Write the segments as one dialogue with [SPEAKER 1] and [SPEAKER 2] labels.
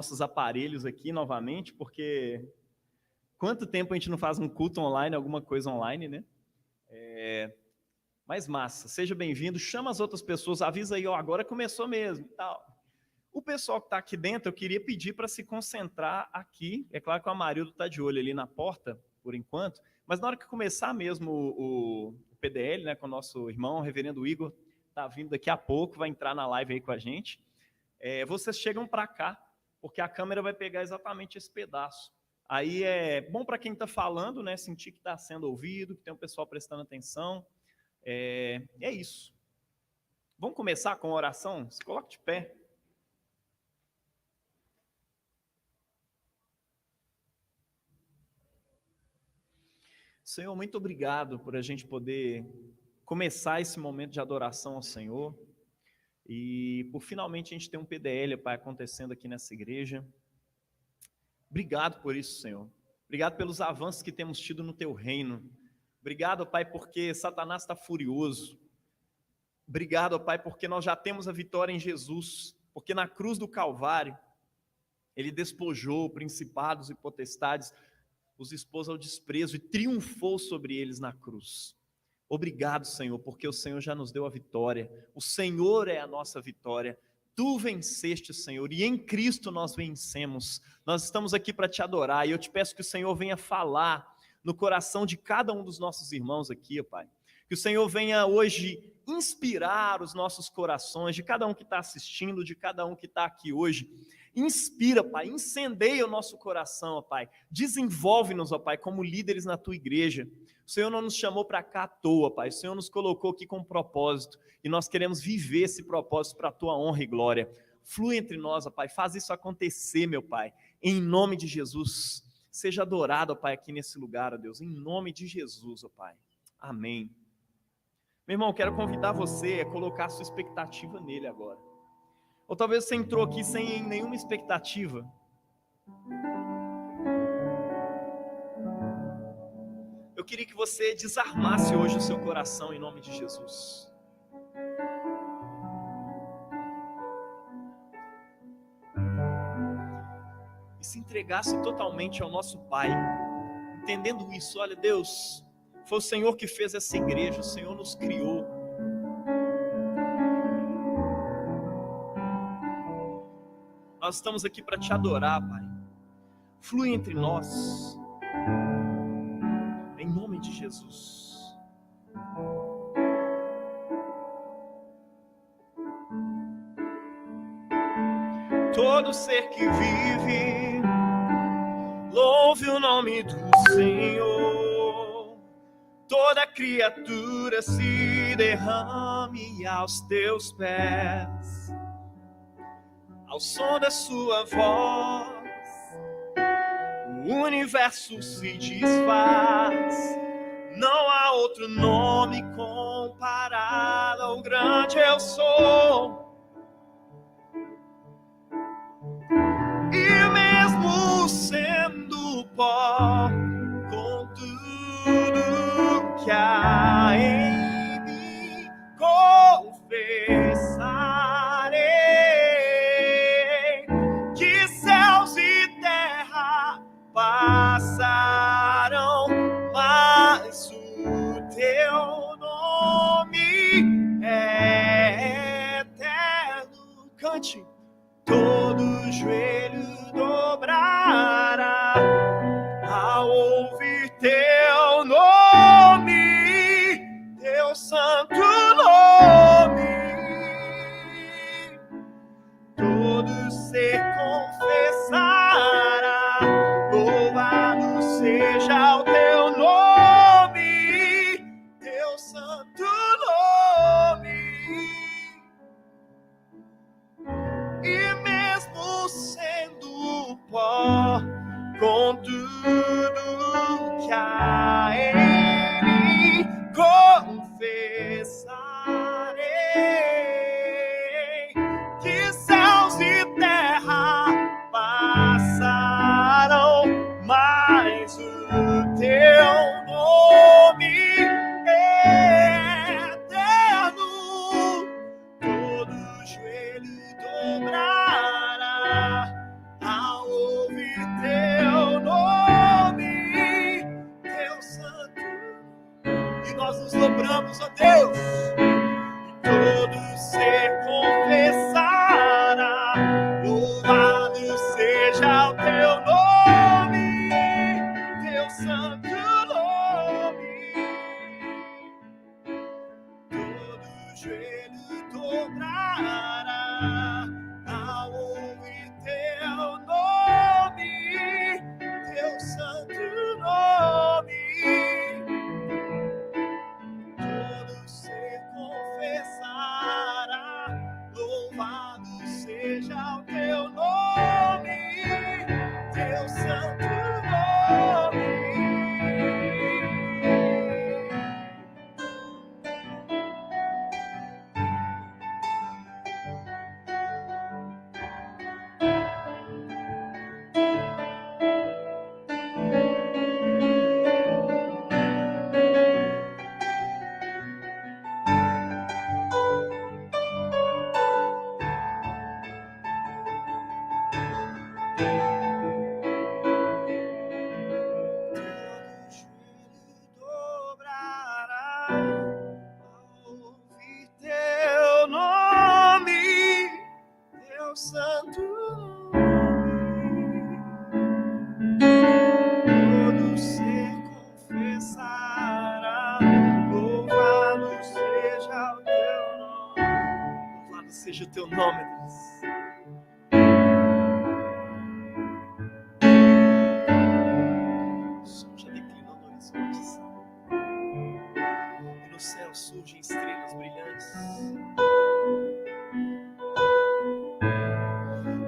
[SPEAKER 1] nossos aparelhos aqui novamente, porque quanto tempo a gente não faz um culto online, alguma coisa online, né? Mas massa, seja bem-vindo, chama as outras pessoas, avisa aí, ó, agora começou mesmo e tal. O pessoal que está aqui dentro, eu queria pedir para se concentrar aqui. É claro que o Amarildo está de olho ali na porta, por enquanto, mas na hora que começar mesmo o PDL, né, com o nosso irmão, o reverendo Igor, está vindo daqui a pouco, vai entrar na live aí com a gente. Vocês chegam para cá, porque a câmera vai pegar exatamente esse pedaço. Aí é bom para quem está falando, né, sentir que está sendo ouvido, que tem um pessoal prestando atenção. É isso. Vamos começar com a oração? Se coloque de pé. Senhor, muito obrigado por a gente poder começar esse momento de adoração ao Senhor e por finalmente a gente ter um PDL, Pai, acontecendo aqui nessa igreja. Obrigado por isso, Senhor. Obrigado pelos avanços que temos tido no Teu reino. Obrigado, Pai, porque Satanás está furioso. Obrigado, Pai, porque nós já temos a vitória em Jesus, porque na cruz do Calvário Ele despojou principados e potestades, os expôs ao desprezo e triunfou sobre eles na cruz. Obrigado, Senhor, porque o Senhor já nos deu a vitória. O Senhor é a nossa vitória. Tu venceste, Senhor, e em Cristo nós vencemos. Nós estamos aqui para te adorar e eu te peço que o Senhor venha falar no coração de cada um dos nossos irmãos aqui, Pai. Que o Senhor venha hoje inspirar os nossos corações, de cada um que está assistindo, de cada um que está aqui hoje. Inspira, Pai, incendeia o nosso coração, ó Pai, desenvolve-nos, ó Pai, como líderes na Tua igreja. O Senhor não nos chamou para cá à toa, Pai, o Senhor nos colocou aqui com um propósito, e nós queremos viver esse propósito para a Tua honra e glória. Flui entre nós, ó Pai, faz isso acontecer, meu Pai, em nome de Jesus. Seja adorado, ó Pai, aqui nesse lugar, ó Deus, em nome de Jesus, ó Pai. Amém. Meu irmão, quero convidar você a colocar a sua expectativa nele agora. Ou talvez você entrou aqui sem nenhuma expectativa. Eu queria que você desarmasse hoje o seu coração em nome de Jesus. E se entregasse totalmente ao nosso Pai, entendendo isso. Olha, Deus, foi o Senhor que fez essa igreja, o Senhor nos criou. Nós estamos aqui para te adorar, Pai. Flui entre nós, em nome de Jesus. Todo ser que vive, louve o nome do Senhor. Toda criatura se derrame aos teus pés. Ao som da sua voz, o universo se desfaz. Não há outro nome comparado ao grande eu sou. E mesmo sendo pó, com tudo que há em mim, confessarei que céus e terra passarão, mas o teu nome é eterno. Cante. Todo joelho dobrará ao ouvir teu nome, teu santo nome. Todo ser confessará, louvado seja o teu nome, teu santo nome. E mesmo sendo pó, com tudo que há em mim, confessarei que céus e terra passarão, mas o teu nome é eterno. Todo joelho dobrará Santo nome, todo ser confessará, louvado seja o teu nome, louvado seja o teu nome, Deus. O sol já declinou no horizonte, Senhor, e no céu surgem estrelas brilhantes.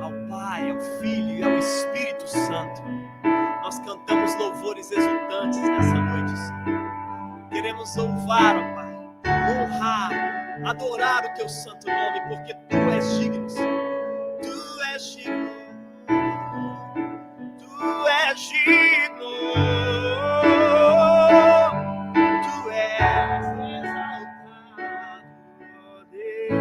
[SPEAKER 1] Ao Filho e ao Espírito Santo, nós cantamos louvores exultantes nessa noite, Senhor. Queremos louvar, ó Pai, honrar, adorar o teu santo nome, porque tu és digno, Senhor. Tu és digno, tu és digno, tu és exaltado, ó Deus.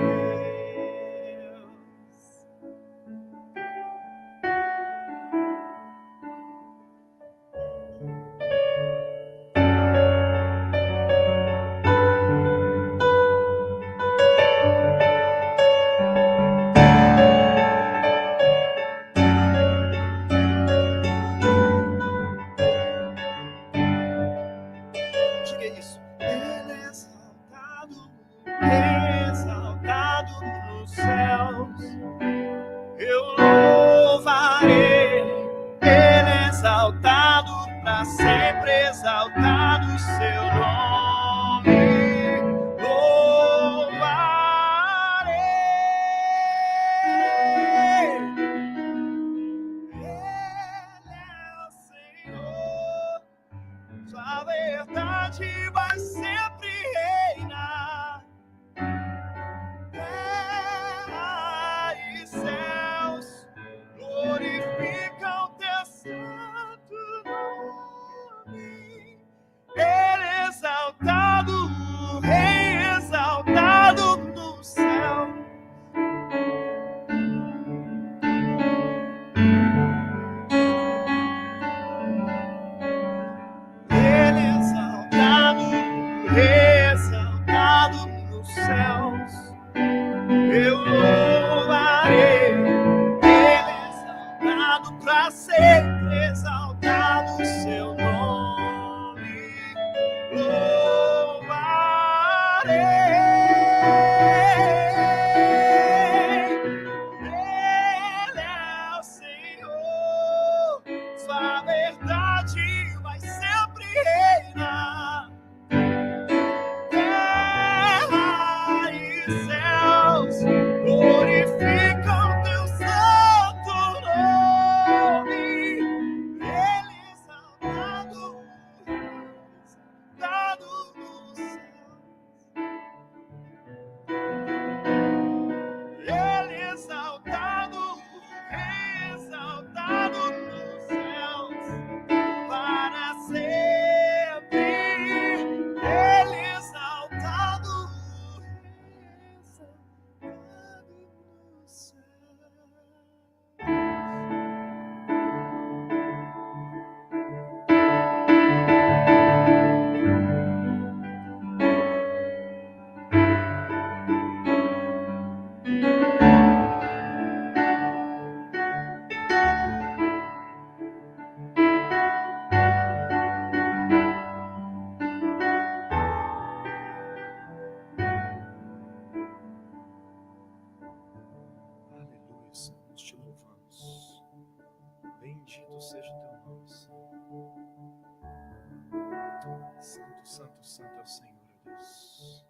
[SPEAKER 1] Santo, santo é o Senhor, Deus.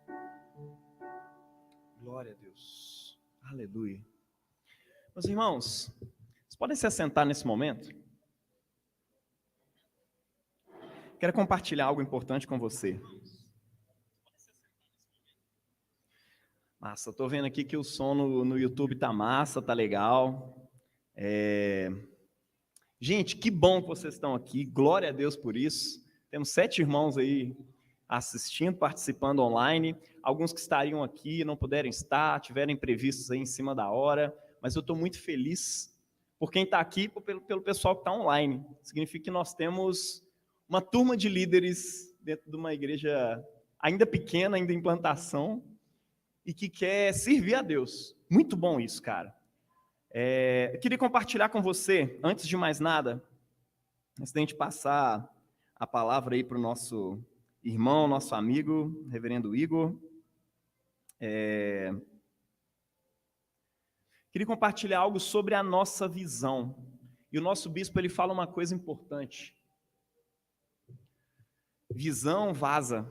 [SPEAKER 1] Glória a Deus. Aleluia. Meus irmãos, vocês podem se assentar nesse momento? Quero compartilhar algo importante com você. Massa, estou vendo aqui que o som no YouTube tá massa, tá legal. Gente, que bom que vocês estão aqui, glória a Deus por isso. Temos 7 irmãos aí assistindo, participando online. Alguns que estariam aqui não puderam estar, tiveram imprevistos aí em cima da hora, mas eu estou muito feliz por quem está aqui, pelo pessoal que está online. Significa que nós temos uma turma de líderes dentro de uma igreja ainda pequena, ainda em plantação, e que quer servir a Deus. Muito bom isso, cara. Eu queria compartilhar com você, antes de mais nada, antes da gente passar a palavra aí para o nosso irmão, nosso amigo, reverendo Igor. Queria compartilhar algo sobre a nossa visão. E o nosso bispo, ele fala uma coisa importante. Visão vaza.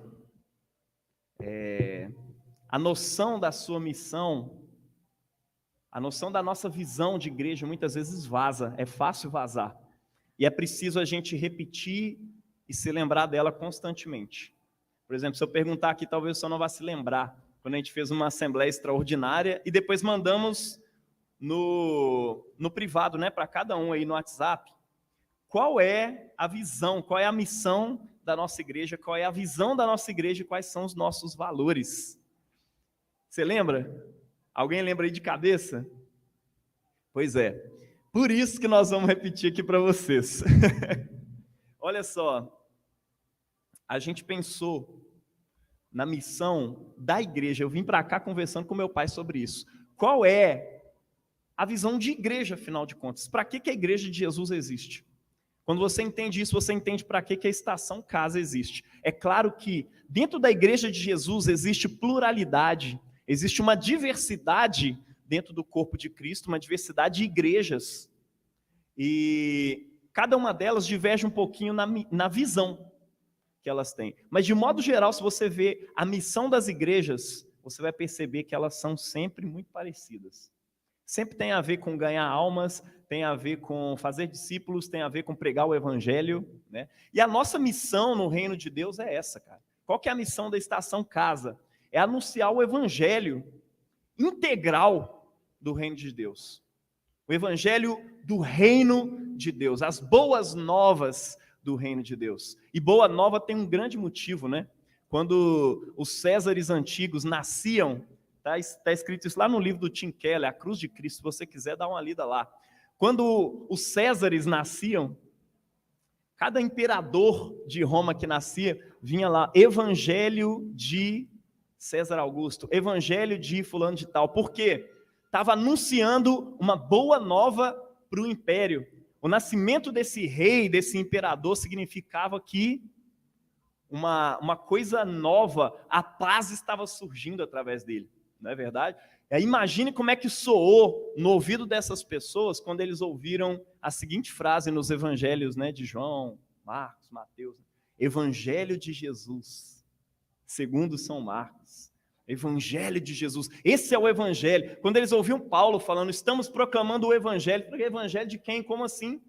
[SPEAKER 1] A noção da sua missão, a noção da nossa visão de igreja muitas vezes vaza, é fácil vazar. E é preciso a gente repetir e se lembrar dela constantemente. Por exemplo, se eu perguntar aqui, talvez o senhor não vá se lembrar, quando a gente fez uma assembleia extraordinária e depois mandamos no privado, né, para cada um aí no WhatsApp, qual é a visão, qual é a missão da nossa igreja, qual é a visão da nossa igreja e quais são os nossos valores. Você lembra? Alguém lembra aí de cabeça? Pois é. Por isso que nós vamos repetir aqui para vocês. Olha só, a gente pensou na missão da igreja. Eu vim para cá conversando com meu pai sobre isso. Qual é a visão de igreja, afinal de contas? Para que a igreja de Jesus existe? Quando você entende isso, você entende para que a Estação Casa existe. É claro que dentro da igreja de Jesus existe pluralidade, existe uma diversidade dentro do corpo de Cristo, uma diversidade de igrejas. E cada uma delas diverge um pouquinho na visão que elas têm. Mas de modo geral, se você vê a missão das igrejas, você vai perceber que elas são sempre muito parecidas. Sempre tem a ver com ganhar almas, tem a ver com fazer discípulos, tem a ver com pregar o evangelho, né? E a nossa missão no reino de Deus é essa, cara. Qual que é a missão da Estação Casa? É anunciar o evangelho integral do reino de Deus. O evangelho do reino de Deus, as boas novas do reino de Deus. E boa nova tem um grande motivo, né? Quando os Césares antigos nasciam, está escrito isso lá no livro do Tim Keller, A Cruz de Cristo, se você quiser dar uma lida lá. Quando os Césares nasciam, cada imperador de Roma que nascia, vinha lá, Evangelho de César Augusto, Evangelho de fulano de tal. Por quê? Estava anunciando uma boa nova para o império. O nascimento desse rei, desse imperador, significava que uma coisa nova, a paz estava surgindo através dele. Não é verdade? Imagine como é que soou no ouvido dessas pessoas quando eles ouviram a seguinte frase nos evangelhos, né, de João, Marcos, Mateus. Evangelho de Jesus, segundo São Marcos. Evangelho de Jesus. Esse é o evangelho. Quando eles ouviam Paulo falando, estamos proclamando o evangelho. Evangelho de quem? Como assim?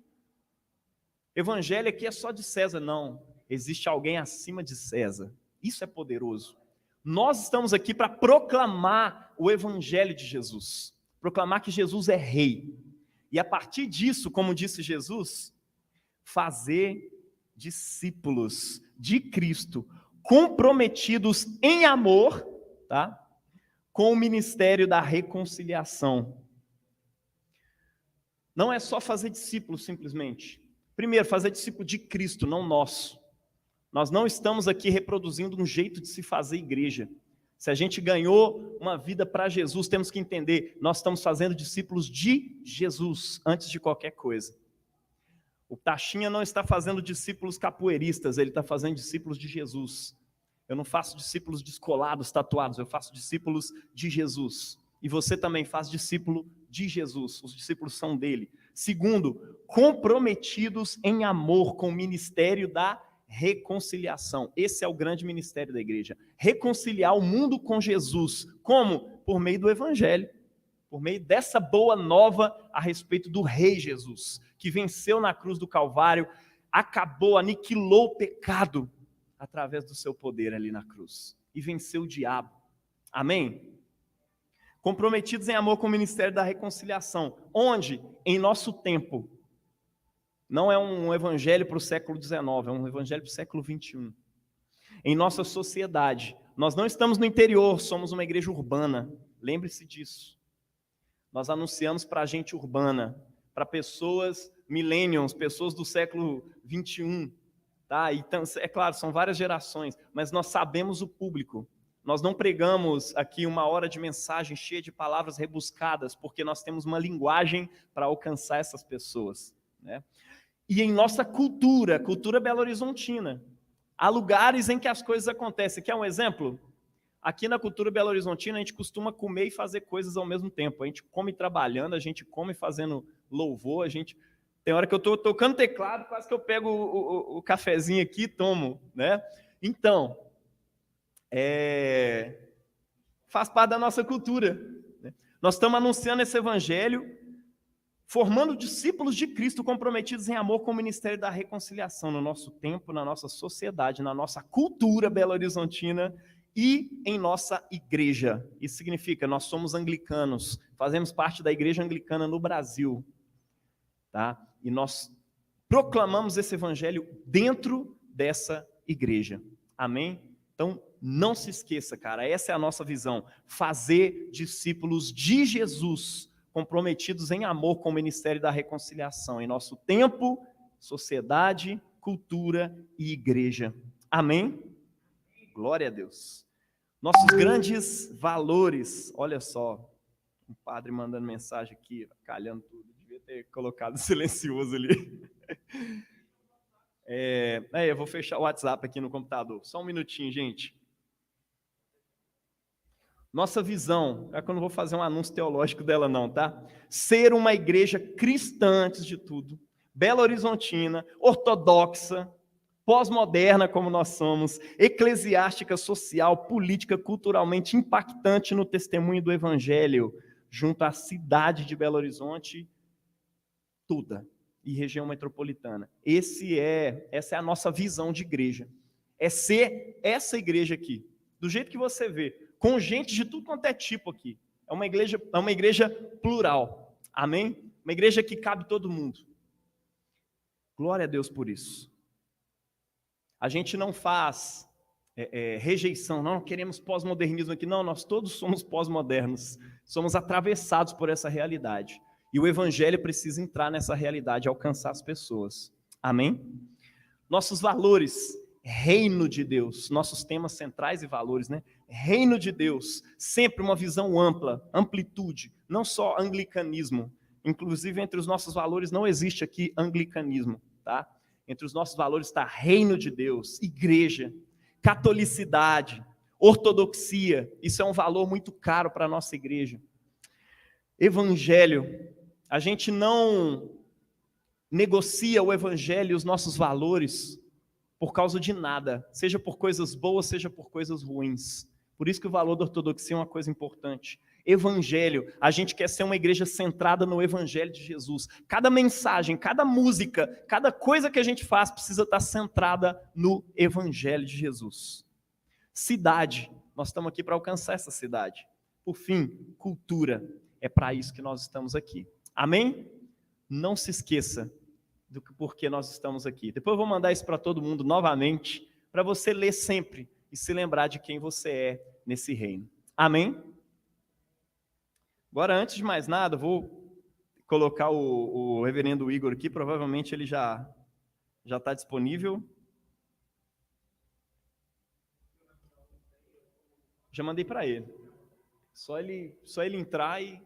[SPEAKER 1] Evangelho aqui é só de César. Não. Existe alguém acima de César. Isso é poderoso. Nós estamos aqui para proclamar o evangelho de Jesus, proclamar que Jesus é rei, e a partir disso, como disse Jesus, fazer discípulos de Cristo, comprometidos em amor, tá? Com o ministério da reconciliação. Não é só fazer discípulos simplesmente. Primeiro, fazer discípulo de Cristo, não nosso. Nós não estamos aqui reproduzindo um jeito de se fazer igreja. Se a gente ganhou uma vida para Jesus, temos que entender, nós estamos fazendo discípulos de Jesus, antes de qualquer coisa. O Taxinha não está fazendo discípulos capoeiristas, ele está fazendo discípulos de Jesus. Eu não faço discípulos descolados, tatuados, eu faço discípulos de Jesus. E você também faz discípulo de Jesus, os discípulos são dele. Segundo, comprometidos em amor com o ministério da reconciliação. Esse é o grande ministério da igreja. Reconciliar o mundo com Jesus. Como? Por meio do evangelho. Por meio dessa boa nova a respeito do rei Jesus, que venceu na cruz do Calvário, acabou, aniquilou o pecado através do seu poder ali na cruz. E venceu o diabo. Amém? Comprometidos em amor com o ministério da reconciliação. Onde? Em nosso tempo. Não é um evangelho para o século XIX, é um evangelho para o século XXI. Em nossa sociedade, nós não estamos no interior, somos uma igreja urbana. Lembre-se disso. Nós anunciamos para a gente urbana, para pessoas millennials, pessoas do século 21, tá? Então, é claro, são várias gerações, mas nós sabemos o público. Nós não pregamos aqui uma hora de mensagem cheia de palavras rebuscadas, porque nós temos uma linguagem para alcançar essas pessoas, né? E em nossa cultura, cultura belo-horizontina, há lugares em que as coisas acontecem. Quer um exemplo? Aqui na cultura belo-horizontina, a gente costuma comer e fazer coisas ao mesmo tempo. A gente come trabalhando, a gente come fazendo louvor, a gente... Tem hora que eu estou tocando teclado, quase que eu pego o cafezinho aqui e tomo, né? Então, faz parte da nossa cultura, né? Nós estamos anunciando esse evangelho, formando discípulos de Cristo comprometidos em amor com o ministério da reconciliação no nosso tempo, na nossa sociedade, na nossa cultura belo-horizontina e em nossa igreja. Isso significa, nós somos anglicanos, fazemos parte da igreja anglicana no Brasil, tá? E nós proclamamos esse evangelho dentro dessa igreja. Amém? Então, não se esqueça, cara, essa é a nossa visão, fazer discípulos de Jesus, comprometidos em amor com o ministério da reconciliação, em nosso tempo, sociedade, cultura e igreja. Amém? Glória a Deus. Nossos grandes valores, olha só, um padre mandando mensagem aqui, calhando tudo, devia ter colocado silencioso ali. Eu vou fechar o WhatsApp aqui no computador, só um minutinho, gente. Nossa visão, é que eu não vou fazer um anúncio teológico dela não, tá? Ser uma igreja cristã, antes de tudo, belo-horizontina, ortodoxa, pós-moderna como nós somos, eclesiástica, social, política, culturalmente impactante no testemunho do evangelho, junto à cidade de Belo Horizonte toda e região metropolitana. Essa é a nossa visão de igreja. É ser essa igreja aqui, do jeito que você vê, com gente de tudo quanto é tipo aqui. É uma igreja plural. Amém? Uma igreja que cabe todo mundo. Glória a Deus por isso. A gente não faz rejeição, não queremos pós-modernismo aqui. Não, nós todos somos pós-modernos. Somos atravessados por essa realidade. E o evangelho precisa entrar nessa realidade, alcançar as pessoas. Amém? Nossos valores, reino de Deus, nossos temas centrais e valores, né? Reino de Deus, sempre uma visão ampla, amplitude, não só anglicanismo. Inclusive, entre os nossos valores não existe aqui anglicanismo, tá? Entre os nossos valores está reino de Deus, igreja, catolicidade, ortodoxia. Isso é um valor muito caro para a nossa igreja. Evangelho, a gente não negocia o evangelho e os nossos valores por causa de nada, seja por coisas boas, seja por coisas ruins. Por isso que o valor da ortodoxia é uma coisa importante. Evangelho, a gente quer ser uma igreja centrada no evangelho de Jesus. Cada mensagem, cada música, cada coisa que a gente faz precisa estar centrada no evangelho de Jesus. Cidade, nós estamos aqui para alcançar essa cidade. Por fim, cultura, é para isso que nós estamos aqui. Amém? Não se esqueça do porquê nós estamos aqui. Depois eu vou mandar isso para todo mundo novamente, para você ler sempre e se lembrar de quem você é nesse reino. Amém? Agora, antes de mais nada, vou colocar o reverendo Igor aqui, provavelmente ele já está disponível. Já mandei para ele. Só ele entrar e...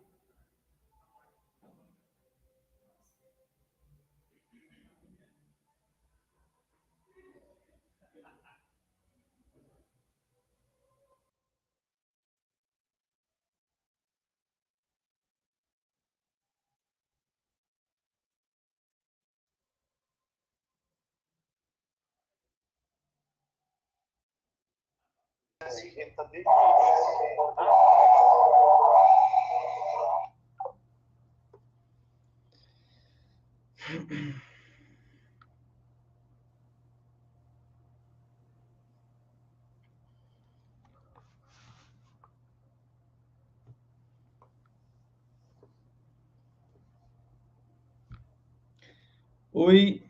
[SPEAKER 2] Oi.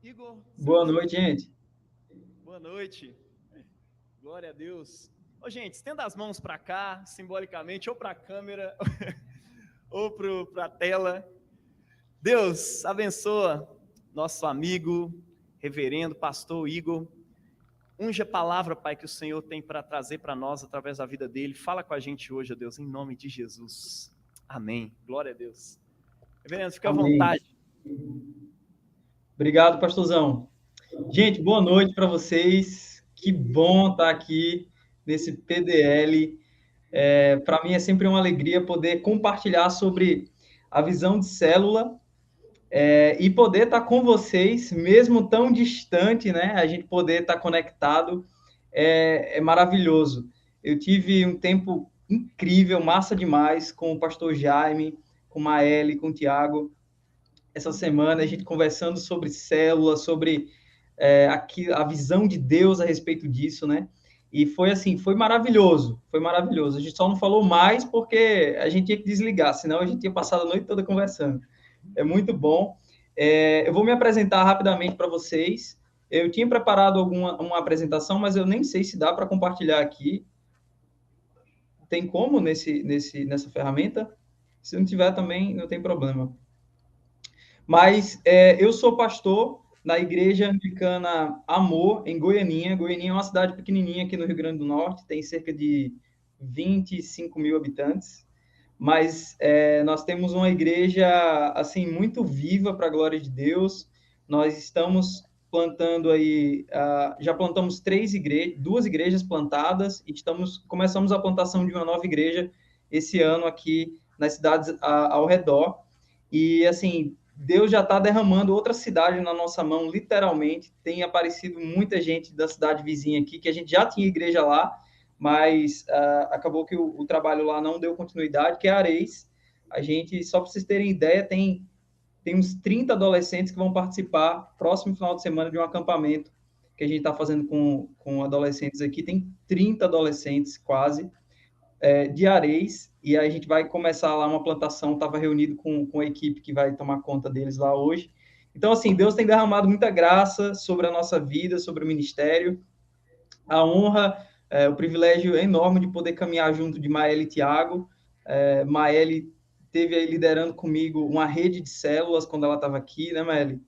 [SPEAKER 1] Igor, você
[SPEAKER 2] Boa
[SPEAKER 1] consegue?
[SPEAKER 2] noite, gente.
[SPEAKER 1] Boa noite. Glória a Deus. Ô, gente, estenda as mãos para cá, simbolicamente, ou para a câmera, ou para a tela. Deus abençoa nosso amigo, reverendo, pastor Igor. Unge a palavra, Pai, que o Senhor tem para trazer para nós através da vida dele. Fala com a gente hoje, ó Deus, em nome de Jesus. Amém. Glória a Deus. Reverendo, fica à
[SPEAKER 2] Amém.
[SPEAKER 1] vontade.
[SPEAKER 2] Obrigado, pastorzão. Gente, boa noite para vocês. Que bom estar aqui nesse PDL. Para mim é sempre uma alegria poder compartilhar sobre a visão de célula e poder estar com vocês, mesmo tão distante, né? A gente poder estar conectado é maravilhoso. Eu tive um tempo incrível, massa demais, com o pastor Jaime, com a Maeli, com o Tiago. Essa semana a gente conversando sobre célula, sobre a visão de Deus a respeito disso, né? E foi assim, foi maravilhoso, foi maravilhoso. A gente só não falou mais porque a gente tinha que desligar, senão a gente tinha passado a noite toda conversando. É muito bom. Eu vou me apresentar rapidamente para vocês. Eu tinha preparado uma apresentação, mas eu nem sei se dá para compartilhar aqui. Tem como nessa ferramenta? Se não tiver também, não tem problema. Mas eu sou pastor na Igreja Anglicana Amor, em Goianinha. Goianinha é uma cidade pequenininha aqui no Rio Grande do Norte, tem cerca de 25 mil habitantes. Mas nós temos uma igreja assim muito viva para a glória de Deus. Nós estamos plantando aí, já plantamos duas igrejas plantadas e começamos a plantação de uma nova igreja esse ano aqui nas cidades ao redor. E assim, Deus já está derramando outra cidade na nossa mão, literalmente. Tem aparecido muita gente da cidade vizinha aqui, que a gente já tinha igreja lá, mas acabou que o trabalho lá não deu continuidade, que é Areis. A gente, só para vocês terem ideia, tem uns 30 adolescentes que vão participar próximo final de semana de um acampamento que a gente está fazendo com adolescentes aqui. Tem 30 adolescentes quase, de Areis, e aí a gente vai começar lá uma plantação, estava reunido com a equipe que vai tomar conta deles lá hoje. Então, assim, Deus tem derramado muita graça sobre a nossa vida, sobre o ministério. A honra, o privilégio enorme de poder caminhar junto de Maeli e Tiago. Maeli teve aí liderando comigo uma rede de células quando ela estava aqui, né, Maeli?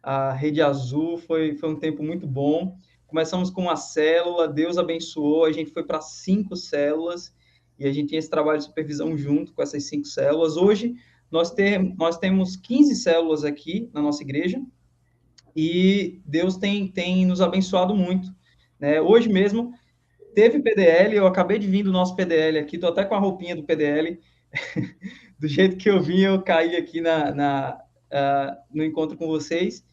[SPEAKER 2] A Rede Azul foi um tempo muito bom. Começamos com uma célula, Deus abençoou, a gente foi para 5 células, e a gente tinha esse trabalho de supervisão junto com essas 5 células. Hoje, nós temos 15 células aqui na nossa igreja, e Deus tem nos abençoado muito. Né? Hoje mesmo, teve PDL, eu acabei de vir do nosso PDL aqui, estou até com a roupinha do PDL. Do jeito que eu vim, eu caí aqui no encontro com vocês,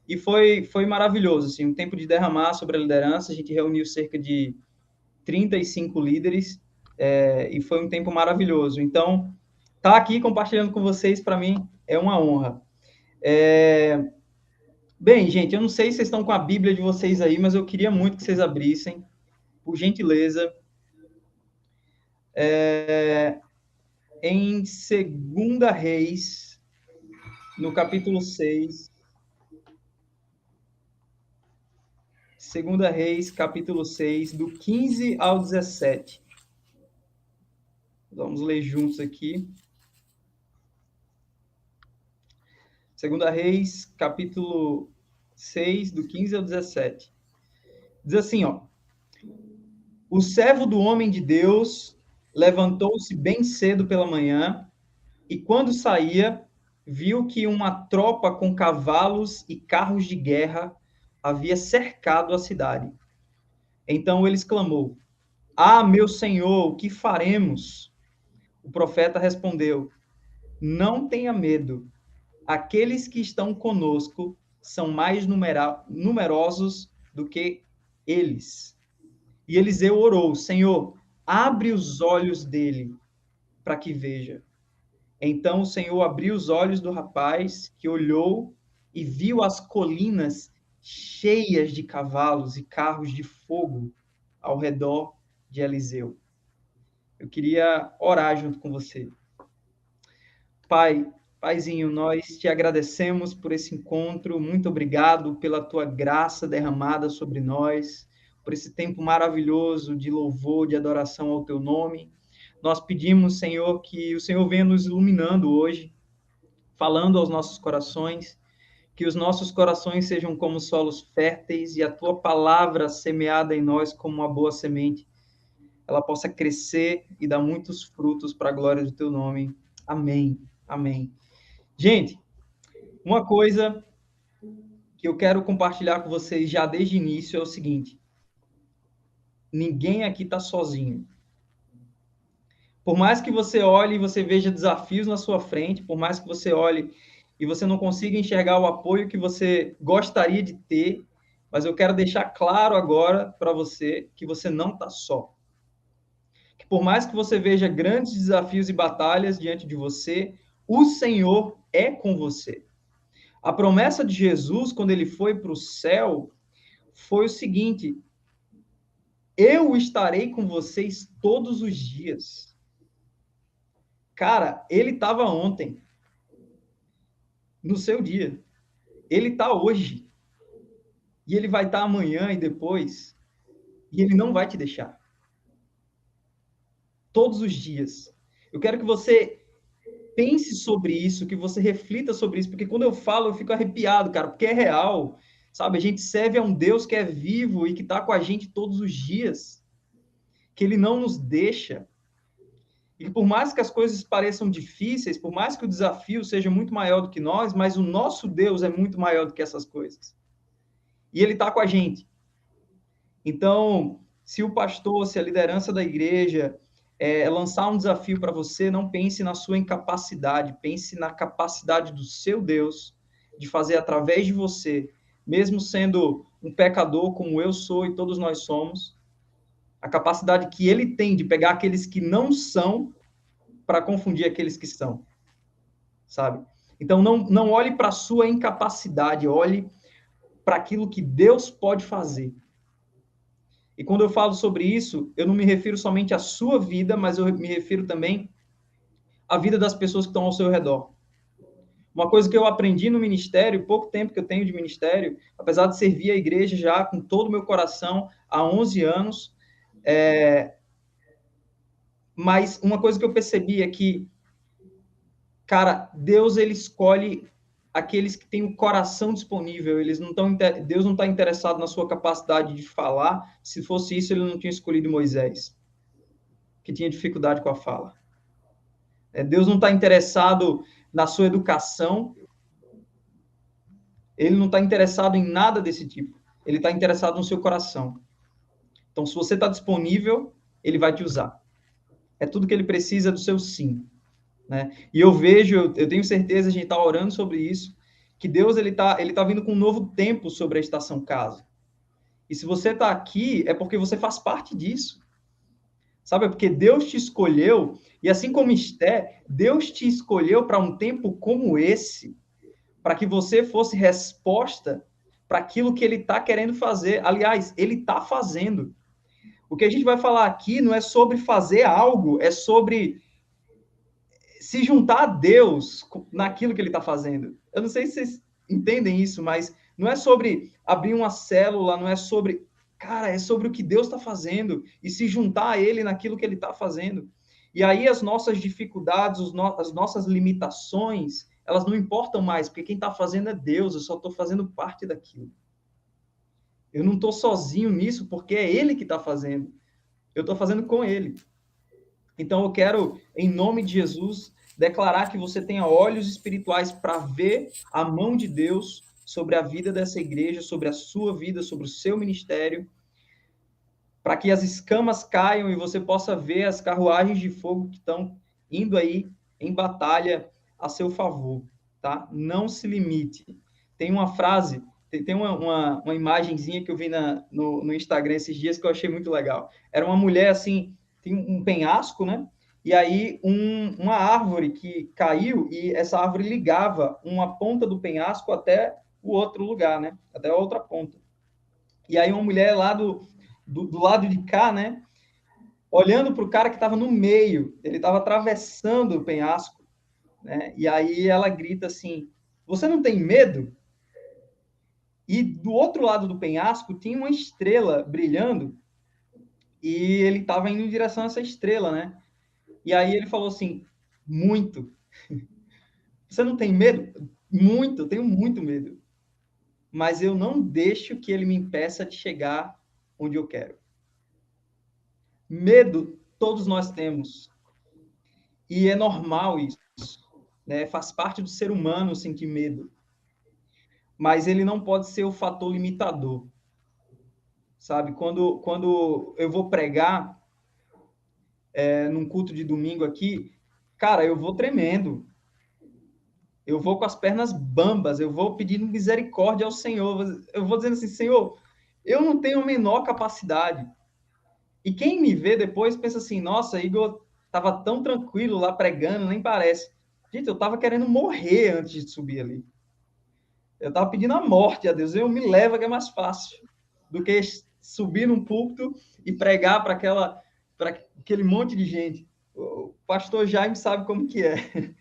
[SPEAKER 2] e foi maravilhoso, assim, um tempo de derramar sobre a liderança. A gente reuniu cerca de 35 líderes, e foi um tempo maravilhoso. Então, estar aqui compartilhando com vocês, para mim, é uma honra. Bem, gente, eu não sei se vocês estão com a Bíblia de vocês aí, mas eu queria muito que vocês abrissem, por gentileza, em 2 Reis, no capítulo 6. 2 Reis, capítulo 6, do 15 ao 17. Vamos ler juntos aqui. 2 Reis, capítulo 6, do 15 ao 17. Diz assim, ó: O servo do homem de Deus levantou-se bem cedo pela manhã, e quando saía, viu que uma tropa com cavalos e carros de guerra havia cercado a cidade. Então ele exclamou: Ah, meu senhor, o que faremos? O profeta respondeu: Não tenha medo. Aqueles que estão conosco são mais numerosos do que eles. E Eliseu orou: Senhor, abre os olhos dele para que veja. Então o Senhor abriu os olhos do rapaz, que olhou e viu as colinas cheias de cavalos e carros de fogo ao redor de Eliseu. Eu queria orar junto com você. Pai, Paizinho, nós te agradecemos por esse encontro, muito obrigado pela tua graça derramada sobre nós, por esse tempo maravilhoso de louvor, de adoração ao teu nome. Nós pedimos, Senhor, que o Senhor venha nos iluminando hoje, falando aos nossos corações, que os nossos corações sejam como solos férteis e a tua palavra semeada em nós como uma boa semente, ela possa crescer e dar muitos frutos para a glória do teu nome. Amém. Amém. Gente, uma coisa que eu quero compartilhar com vocês já desde o início é o seguinte: ninguém aqui está sozinho. Por mais que você olhe e você veja desafios na sua frente, por mais que você olhe e você não consiga enxergar o apoio que você gostaria de ter, mas eu quero deixar claro agora para você que você não está só. Que por mais que você veja grandes desafios e batalhas diante de você, o Senhor é com você. A promessa de Jesus, quando ele foi para o céu, foi o seguinte: eu estarei com vocês todos os dias. Cara, ele estava ontem, no seu dia. Ele está hoje. E ele vai estar amanhã e depois. E ele não vai te deixar. Todos os dias. Eu quero que você pense sobre isso, que você reflita sobre isso, porque quando eu falo, eu fico arrepiado, cara, porque é real, sabe? A gente serve a um Deus que é vivo e que está com a gente todos os dias, que ele não nos deixa. E por mais que as coisas pareçam difíceis, por mais que o desafio seja muito maior do que nós, mas o nosso Deus é muito maior do que essas coisas. E ele está com a gente. Então, se o pastor, se a liderança da igreja lançar um desafio para você, não pense na sua incapacidade, pense na capacidade do seu Deus de fazer através de você, mesmo sendo um pecador como eu sou e todos nós somos, a capacidade que ele tem de pegar aqueles que não são para confundir aqueles que são, sabe? Então, não olhe para a sua incapacidade, olhe para aquilo que Deus pode fazer. E quando eu falo sobre isso, eu não me refiro somente à sua vida, mas eu me refiro também à vida das pessoas que estão ao seu redor. Uma coisa que eu aprendi no ministério, pouco tempo que eu tenho de ministério, apesar de servir a igreja já com todo o meu coração há 11 anos, mas uma coisa que eu percebi é que, cara, Deus ele escolhe aqueles que têm o coração disponível. Deus não está interessado na sua capacidade de falar. Se fosse isso, ele não tinha escolhido Moisés, que tinha dificuldade com a fala. Deus não está interessado na sua educação. Ele não está interessado em nada desse tipo. Ele está interessado no seu coração. Então, se você está disponível, ele vai te usar. É tudo que ele precisa do seu sim. Né? E eu tenho certeza, a gente está orando sobre isso, que Deus ele tá vindo com um novo tempo sobre a Estação Casa. E se você está aqui, é porque você faz parte disso. Sabe? É porque Deus te escolheu, e assim como Esté, Deus te escolheu para um tempo como esse, para que você fosse resposta para aquilo que ele está querendo fazer. Aliás, ele está fazendo. O que a gente vai falar aqui não é sobre fazer algo, é sobre se juntar a Deus naquilo que ele está fazendo. Eu não sei se vocês entendem isso, mas não é sobre abrir uma célula, não é sobre... Cara, é sobre o que Deus está fazendo e se juntar a ele naquilo que ele está fazendo. E aí as nossas dificuldades, as nossas limitações, elas não importam mais, porque quem está fazendo é Deus, eu só estou fazendo parte daquilo. Eu não estou sozinho nisso, porque é ele que está fazendo. Eu estou fazendo com ele. Então, eu quero, em nome de Jesus, declarar que você tenha olhos espirituais para ver a mão de Deus sobre a vida dessa igreja, sobre a sua vida, sobre o seu ministério, para que as escamas caiam e você possa ver as carruagens de fogo que estão indo aí em batalha a seu favor, tá? Não se limite. Tem uma frase, tem uma imagenzinha que eu vi no Instagram esses dias que eu achei muito legal. Era uma mulher, assim, tem um penhasco, né? E aí uma árvore que caiu e essa árvore ligava uma ponta do penhasco até o outro lugar, né? Até a outra ponta. E aí uma mulher lá do lado de cá, né? Olhando para o cara que estava no meio, ele estava atravessando o penhasco né? E aí ela grita assim: você não tem medo? E do outro lado do penhasco tinha uma estrela brilhando e ele estava indo em direção a essa estrela, né? E aí ele falou assim: muito. Você não tem medo? Muito, eu tenho muito medo. Mas eu não deixo que ele me impeça de chegar onde eu quero. Medo todos nós temos. E é normal isso, né? Faz parte do ser humano sentir medo. Mas ele não pode ser o fator limitador, sabe? Quando eu vou pregar num culto de domingo aqui, cara, eu vou tremendo. Eu vou com as pernas bambas, eu vou pedindo misericórdia ao Senhor. Eu vou dizendo assim, Senhor, eu não tenho a menor capacidade. E quem me vê depois pensa assim, nossa, Igor estava tão tranquilo lá pregando, nem parece. Gente, eu estava querendo morrer antes de subir ali. Eu estava pedindo a morte a Deus. Eu me leva que é mais fácil do que subir num púlpito e pregar para aquele monte de gente. O pastor Jaime sabe como que é.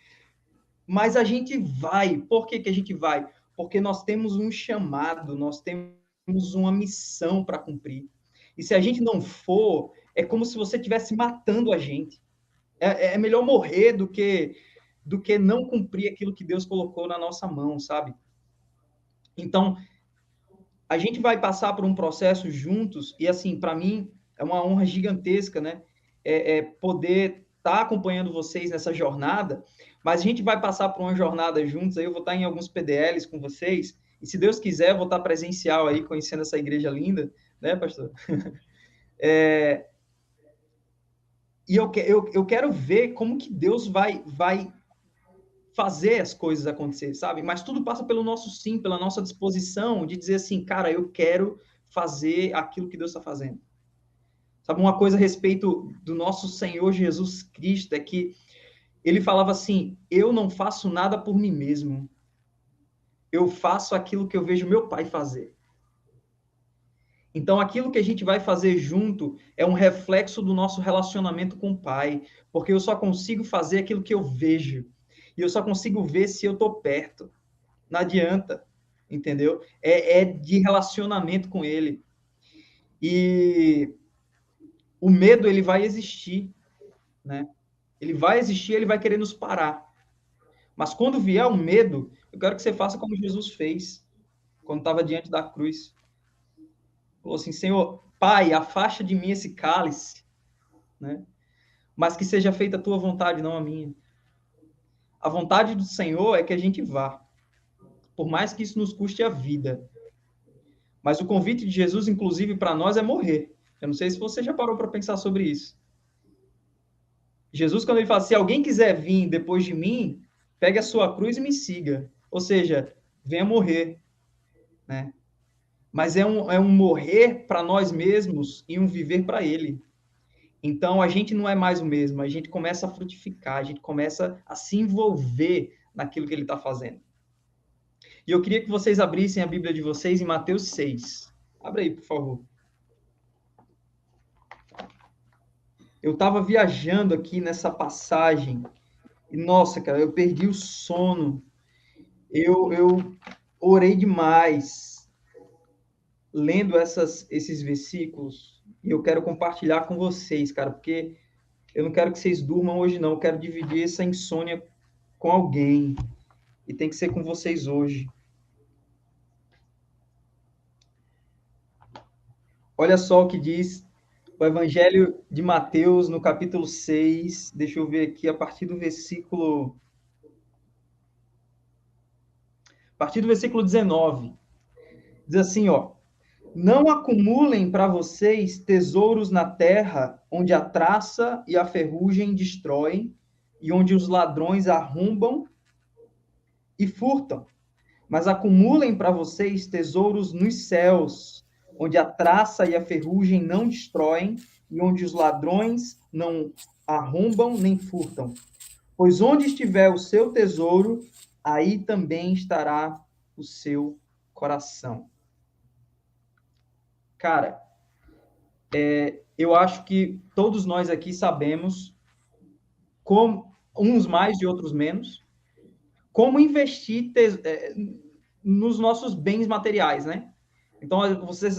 [SPEAKER 2] Mas a gente vai. Por que a gente vai? Porque nós temos um chamado, nós temos uma missão para cumprir. E se a gente não for, é como se você estivesse matando a gente. É melhor morrer do que não cumprir aquilo que Deus colocou na nossa mão, sabe? Então, a gente vai passar por um processo juntos, e assim, para mim, é uma honra gigantesca, né? Poder estar acompanhando vocês nessa jornada, mas a gente vai passar por uma jornada juntos, aí eu vou estar em alguns PDLs com vocês, e se Deus quiser, eu vou estar presencial aí, conhecendo essa igreja linda, né, pastor? E eu quero ver como que Deus vai fazer as coisas acontecer, sabe? Mas tudo passa pelo nosso sim, pela nossa disposição de dizer assim, cara, eu quero fazer aquilo que Deus está fazendo. Sabe, uma coisa a respeito do nosso Senhor Jesus Cristo é que ele falava assim: eu não faço nada por mim mesmo, eu faço aquilo que eu vejo meu pai fazer. Então, aquilo que a gente vai fazer junto é um reflexo do nosso relacionamento com o pai, porque eu só consigo fazer aquilo que eu vejo, e eu só consigo ver se eu estou perto. Não adianta, entendeu? É de relacionamento com ele. E o medo, ele vai existir, né? Ele vai existir, ele vai querer nos parar. Mas quando vier o medo, eu quero que você faça como Jesus fez, quando estava diante da cruz. Falou assim, Senhor, Pai, afasta de mim esse cálice, né? Mas que seja feita a tua vontade, não a minha. A vontade do Senhor é que a gente vá, por mais que isso nos custe a vida. Mas o convite de Jesus, inclusive, para nós é morrer. Eu não sei se você já parou para pensar sobre isso. Jesus, quando ele fala, se alguém quiser vir depois de mim, pegue a sua cruz e me siga. Ou seja, venha morrer, né? Mas é um morrer para nós mesmos e um viver para ele. Então, a gente não é mais o mesmo, a gente começa a frutificar, a gente começa a se envolver naquilo que ele está fazendo. E eu queria que vocês abrissem a Bíblia de vocês em Mateus 6. Abra aí, por favor. Eu estava viajando aqui nessa passagem e, nossa, cara, eu perdi o sono. Eu orei demais lendo esses versículos e eu quero compartilhar com vocês, cara, porque eu não quero que vocês durmam hoje, não. Eu quero dividir essa insônia com alguém e tem que ser com vocês hoje. Olha só o que diz o Evangelho de Mateus, no capítulo 6. Deixa eu ver aqui, a partir do versículo 19. Diz assim, ó: não acumulem para vocês tesouros na terra, onde a traça e a ferrugem destroem, e onde os ladrões arrombam e furtam. Mas acumulem para vocês tesouros nos céus, onde a traça e a ferrugem não destroem, e onde os ladrões não arrombam nem furtam. Pois onde estiver o seu tesouro, aí também estará o seu coração. Cara, eu acho que todos nós aqui sabemos, como uns mais e outros menos, como investir nos nossos bens materiais, né? Então,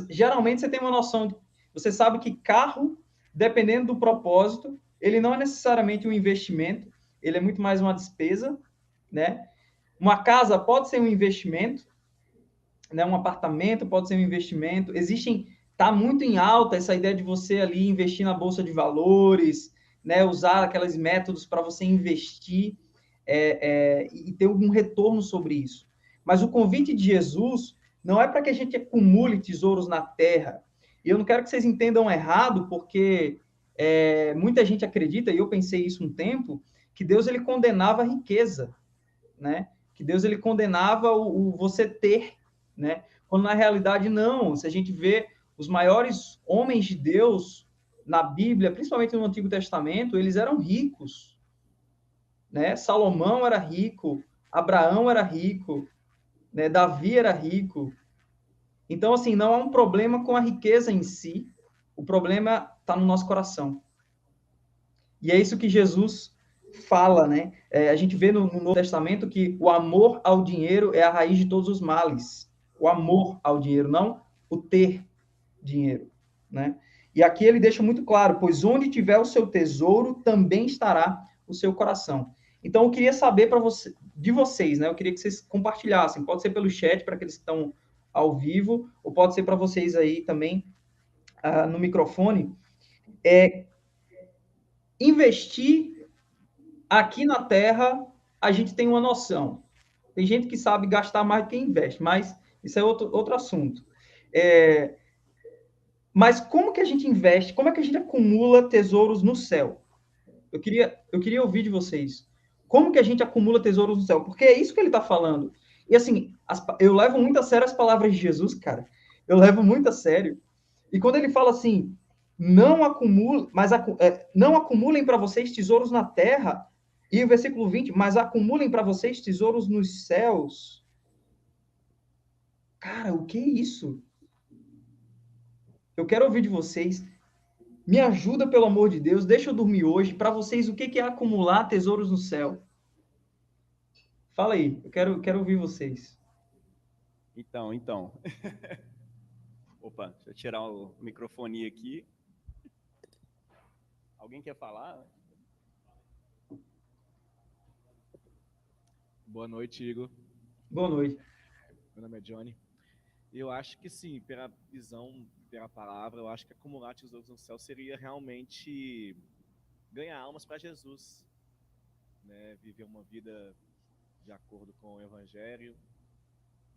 [SPEAKER 2] geralmente você tem uma noção, você sabe que carro, dependendo do propósito, ele não é necessariamente um investimento, ele é muito mais uma despesa, né? Uma casa pode ser um investimento, né? Um apartamento pode ser um investimento. Tá muito em alta essa ideia de você ali investir na bolsa de valores, né? Usar aqueles métodos para você investir e ter algum retorno sobre isso. Mas o convite de Jesus não é para que a gente acumule tesouros na terra. E eu não quero que vocês entendam errado, porque muita gente acredita, e eu pensei isso um tempo, que Deus ele condenava a riqueza, né? Que Deus ele condenava o você ter, né? Quando na realidade não. Se a gente vê os maiores homens de Deus na Bíblia, principalmente no Antigo Testamento, eles eram ricos, né? Salomão era rico, Abraão era rico, né? Davi era rico. Então, assim, não há um problema com a riqueza em si, o problema está no nosso coração. E é isso que Jesus fala, né? A gente vê no Novo Testamento que o amor ao dinheiro é a raiz de todos os males. O amor ao dinheiro, não o ter dinheiro, né? E aqui ele deixa muito claro, pois onde tiver o seu tesouro, também estará o seu coração. Então eu queria saber de vocês, né? Eu queria que vocês compartilhassem, pode ser pelo chat para aqueles que estão ao vivo, ou pode ser para vocês aí também no microfone. Investir aqui na Terra, a gente tem uma noção. Tem gente que sabe gastar mais do que investe, mas isso é outro assunto. Mas como que a gente investe? Como é que a gente acumula tesouros no céu? Eu queria ouvir de vocês. Como que a gente acumula tesouros no céu? Porque é isso que ele está falando. E assim, eu levo muito a sério as palavras de Jesus, cara. Eu levo muito a sério. E quando ele fala assim, não acumulem para vocês tesouros na terra, e o versículo 20, mas acumulem para vocês tesouros nos céus. Cara, o que é isso? Eu quero ouvir de vocês. Me ajuda, pelo amor de Deus. Deixa eu dormir hoje. Para vocês, o que é acumular tesouros no céu? Fala aí. Eu quero ouvir vocês.
[SPEAKER 1] Então. Opa, deixa eu tirar o microfone aqui. Alguém quer falar?
[SPEAKER 3] Boa noite, Igor.
[SPEAKER 2] Boa noite.
[SPEAKER 3] Meu nome é Johnny. Eu acho que sim, pela visão, pela palavra, eu acho que acumular tesouros no céu seria realmente ganhar almas para Jesus, né? Viver uma vida de acordo com o Evangelho,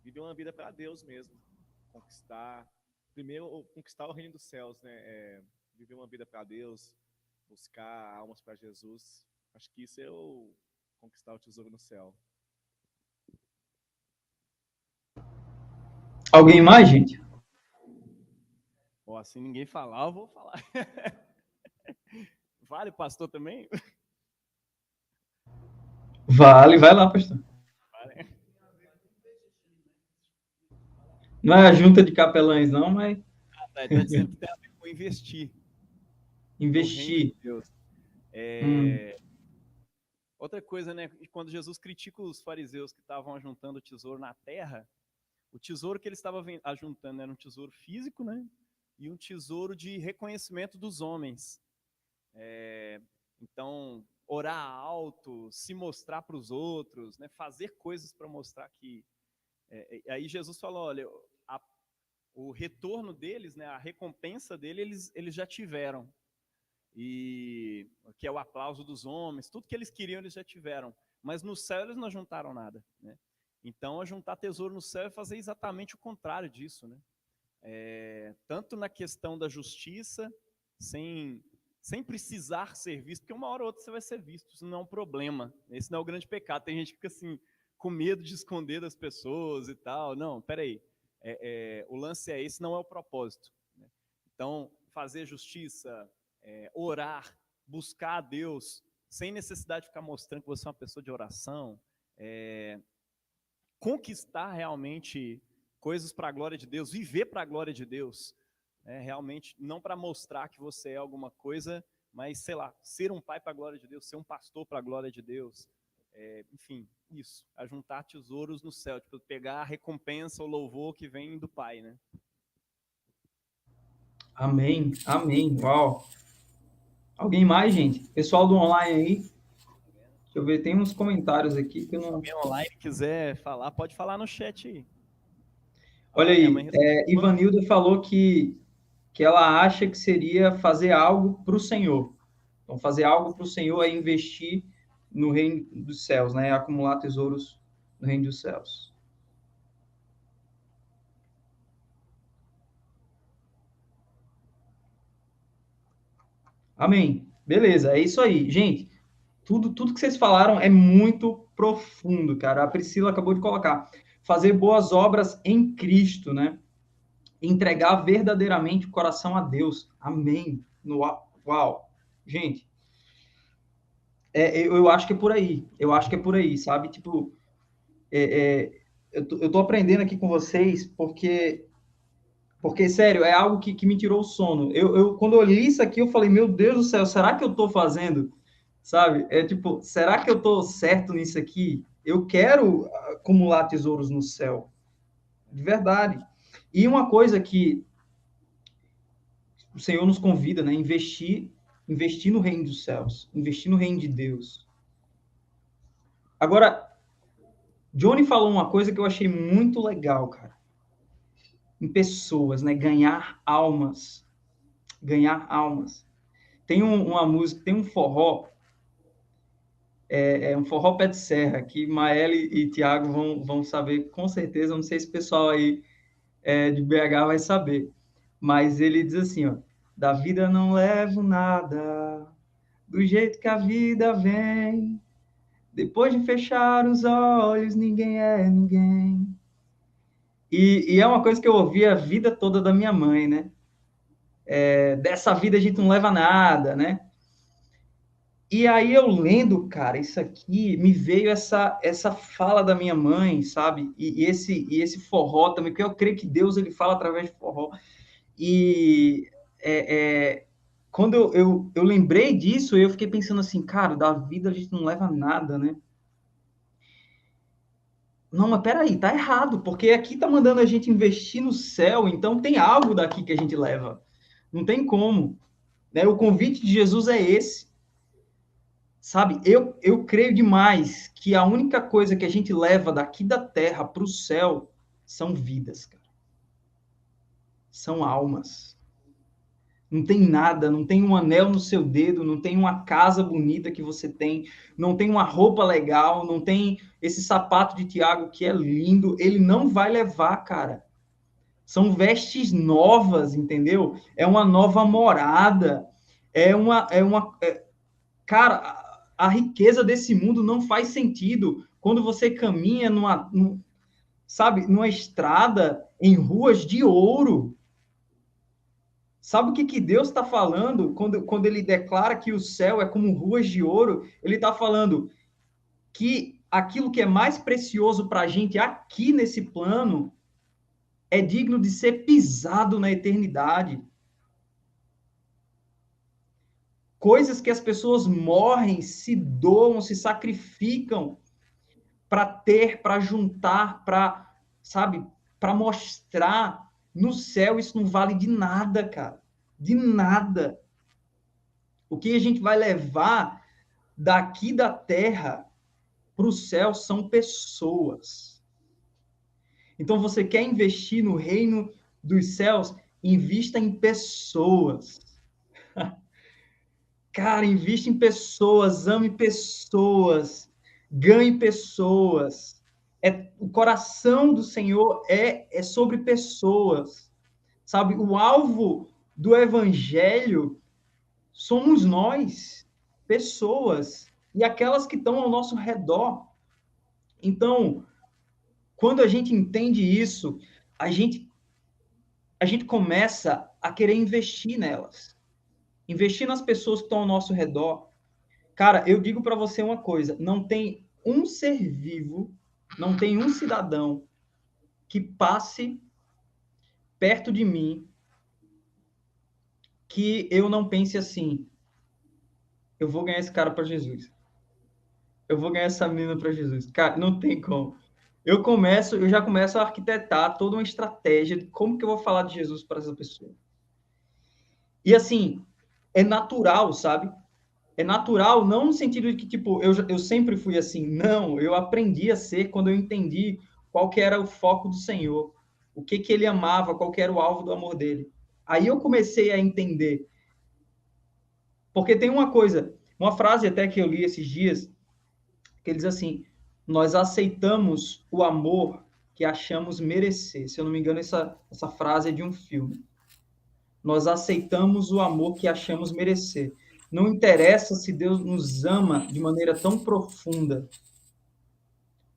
[SPEAKER 3] viver uma vida para Deus mesmo, conquistar o reino dos céus, né? Viver uma vida para Deus, buscar almas para Jesus. Acho que isso é o conquistar o tesouro no céu.
[SPEAKER 2] Alguém mais, gente?
[SPEAKER 1] Assim ninguém falar, eu vou falar. Vale, pastor, também?
[SPEAKER 2] Vale, vai lá, pastor. Vale. Não é a junta de capelães, não, mas...
[SPEAKER 1] Tá dizendo que tem a ver com investir.
[SPEAKER 2] Investir.
[SPEAKER 1] De Deus. Outra coisa, né? Quando Jesus critica os fariseus que estavam ajuntando o tesouro na terra, o tesouro que eles estavam ajuntando era um tesouro físico, né? E um tesouro de reconhecimento dos homens. Então, orar alto, se mostrar para os outros, né? Fazer coisas para mostrar que... aí Jesus falou, olha, o retorno deles, né? A recompensa deles, eles já tiveram. E que é o aplauso dos homens, tudo que eles queriam eles já tiveram. Mas no céu eles não juntaram nada, né? Então, juntar tesouro no céu é fazer exatamente o contrário disso, né? Tanto na questão da justiça, sem precisar ser visto, porque uma hora ou outra você vai ser visto, isso não é um problema, esse não é o grande pecado. Tem gente que fica assim, com medo de esconder das pessoas e tal. Não, peraí, o lance esse, não é o propósito, né? Então, fazer justiça, orar, buscar a Deus, sem necessidade de ficar mostrando que você é uma pessoa de oração, conquistar realmente coisas para a glória de Deus, viver para a glória de Deus, realmente não para mostrar que você é alguma coisa, mas, sei lá, ser um pai para a glória de Deus, ser um pastor para a glória de Deus, enfim, isso, ajuntar tesouros no céu, tipo, pegar a recompensa, o louvor que vem do Pai, né?
[SPEAKER 2] Amém, amém, uau. Alguém mais, gente? Pessoal do online aí? Deixa eu ver, tem uns comentários aqui que eu
[SPEAKER 1] Se
[SPEAKER 2] não...
[SPEAKER 1] alguém online quiser falar, pode falar no chat aí.
[SPEAKER 2] Olha
[SPEAKER 1] Minha
[SPEAKER 2] aí,
[SPEAKER 1] mãe respondeu.
[SPEAKER 2] Ivanilda falou que ela acha que seria fazer algo para o Senhor. Então, fazer algo para o Senhor é investir no reino dos céus, né? Acumular tesouros no reino dos céus. Amém. Beleza, é isso aí. Gente, tudo que vocês falaram é muito profundo, cara. A Priscila acabou de colocar. Fazer boas obras em Cristo, né? Entregar verdadeiramente o coração a Deus. Amém. Uau. Gente, eu acho que é por aí. Eu acho que é por aí, sabe? Tipo, eu tô aprendendo aqui com vocês porque sério, é algo que me tirou o sono. Quando eu li isso aqui, eu falei, meu Deus do céu, será que eu tô fazendo? Sabe? É tipo, será que eu tô certo nisso aqui? Eu quero acumular tesouros no céu. De verdade. E uma coisa que o Senhor nos convida, né? Investir no reino dos céus, investir no reino de Deus. Agora, Johnny falou uma coisa que eu achei muito legal, cara. Em pessoas, né? Ganhar almas. Ganhar almas. Tem uma música, tem um forró, um forró pé de serra, que Maeli e Tiago vão saber com certeza, não sei se o pessoal aí de BH vai saber, mas ele diz assim, ó, da vida não levo nada, do jeito que a vida vem, depois de fechar os olhos, ninguém é ninguém. E é uma coisa que eu ouvi a vida toda da minha mãe, né? Dessa vida a gente não leva nada, né? E aí eu lendo, cara, isso aqui, me veio essa fala da minha mãe, sabe? E esse forró também, porque eu creio que Deus ele fala através de forró. E quando eu lembrei disso, eu fiquei pensando assim, cara, da vida a gente não leva nada, né? Não, mas peraí, tá errado, porque aqui tá mandando a gente investir no céu, então tem algo daqui que a gente leva. Não tem como, né? O convite de Jesus é esse. Sabe, eu creio demais que a única coisa que a gente leva daqui da terra para o céu são vidas, cara. São almas. Não tem nada, não tem um anel no seu dedo, não tem uma casa bonita que você tem, não tem uma roupa legal, não tem esse sapato de Tiago que é lindo. Ele não vai levar, cara. São vestes novas, entendeu? É uma nova morada. Cara, a riqueza desse mundo não faz sentido quando você caminha sabe, numa estrada em ruas de ouro. Sabe o que Deus está falando quando ele declara que o céu é como ruas de ouro? Ele está falando que aquilo que é mais precioso para a gente aqui nesse plano é digno de ser pisado na eternidade. Coisas que as pessoas morrem, se doam, se sacrificam para ter, para juntar, para, sabe, para mostrar. No céu isso não vale de nada, cara. De nada. O que a gente vai levar daqui da terra para o céu são pessoas. Então, você quer investir no reino dos céus? Invista em pessoas. Cara, invista em pessoas, ame pessoas, ganhe pessoas. O coração do Senhor é sobre pessoas, sabe? O alvo do evangelho somos nós, pessoas, e aquelas que estão ao nosso redor. Então, quando a gente entende isso, a gente, a gente começa a querer investir nelas, investir nas pessoas que estão ao nosso redor. Cara, eu digo para você uma coisa: não tem um ser vivo, não tem um cidadão que passe perto de mim que eu não pense assim, eu vou ganhar esse cara para Jesus. eu vou ganhar essa menina para Jesus. Cara, não tem como. Eu já começo a arquitetar toda uma estratégia de como que eu vou falar de Jesus para essa pessoa. E assim, é natural, sabe? É natural, não no sentido de que, tipo, eu sempre fui assim. Não, eu aprendi a ser quando eu entendi qual que era o foco do Senhor, o que que ele amava, qual que era o alvo do amor dele. Aí eu comecei a entender. Porque tem uma coisa, uma frase até que eu li esses dias, que ele diz assim: nós aceitamos o amor que achamos merecer. Se eu não me engano, essa frase é de um filme. Nós aceitamos o amor que achamos merecer. Não interessa se Deus nos ama de maneira tão profunda.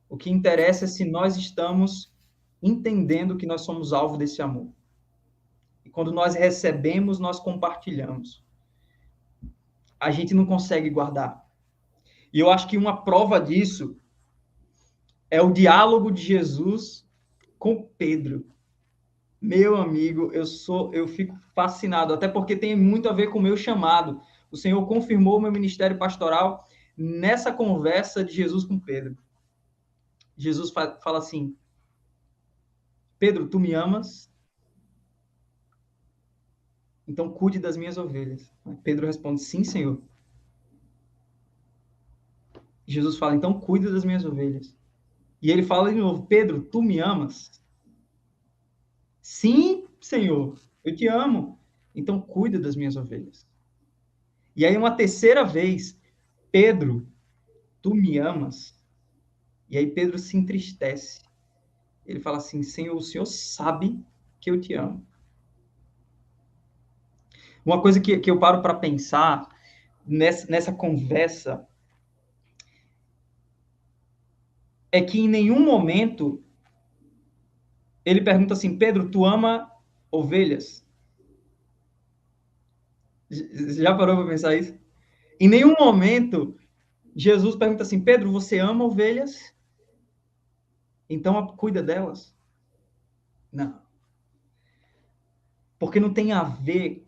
[SPEAKER 2] O que interessa é se nós estamos entendendo que nós somos alvo desse amor. E quando nós recebemos, nós compartilhamos. A gente não consegue guardar. E eu acho que uma prova disso é o diálogo de Jesus com Pedro. Meu amigo, eu fico fascinado, até porque tem muito a ver com o meu chamado. O Senhor confirmou o meu ministério pastoral nessa conversa de Jesus com Pedro. Jesus fala assim: Pedro, tu me amas? Então cuide das minhas ovelhas. Pedro responde: sim, Senhor. Jesus fala: então cuide das minhas ovelhas. E ele fala de novo: Pedro, tu me amas? Sim, Senhor, eu te amo. Então cuida das minhas ovelhas. E aí uma terceira vez: Pedro, tu me amas? E aí Pedro se entristece. Ele fala assim: Senhor, o Senhor sabe que eu te amo. Uma coisa que eu paro para pensar nessa conversa é que em nenhum momento ele pergunta assim: Pedro, tu ama ovelhas? Já parou para pensar isso? Em nenhum momento Jesus pergunta assim: Pedro, você ama ovelhas? Então cuida delas? Não. Porque não tem a ver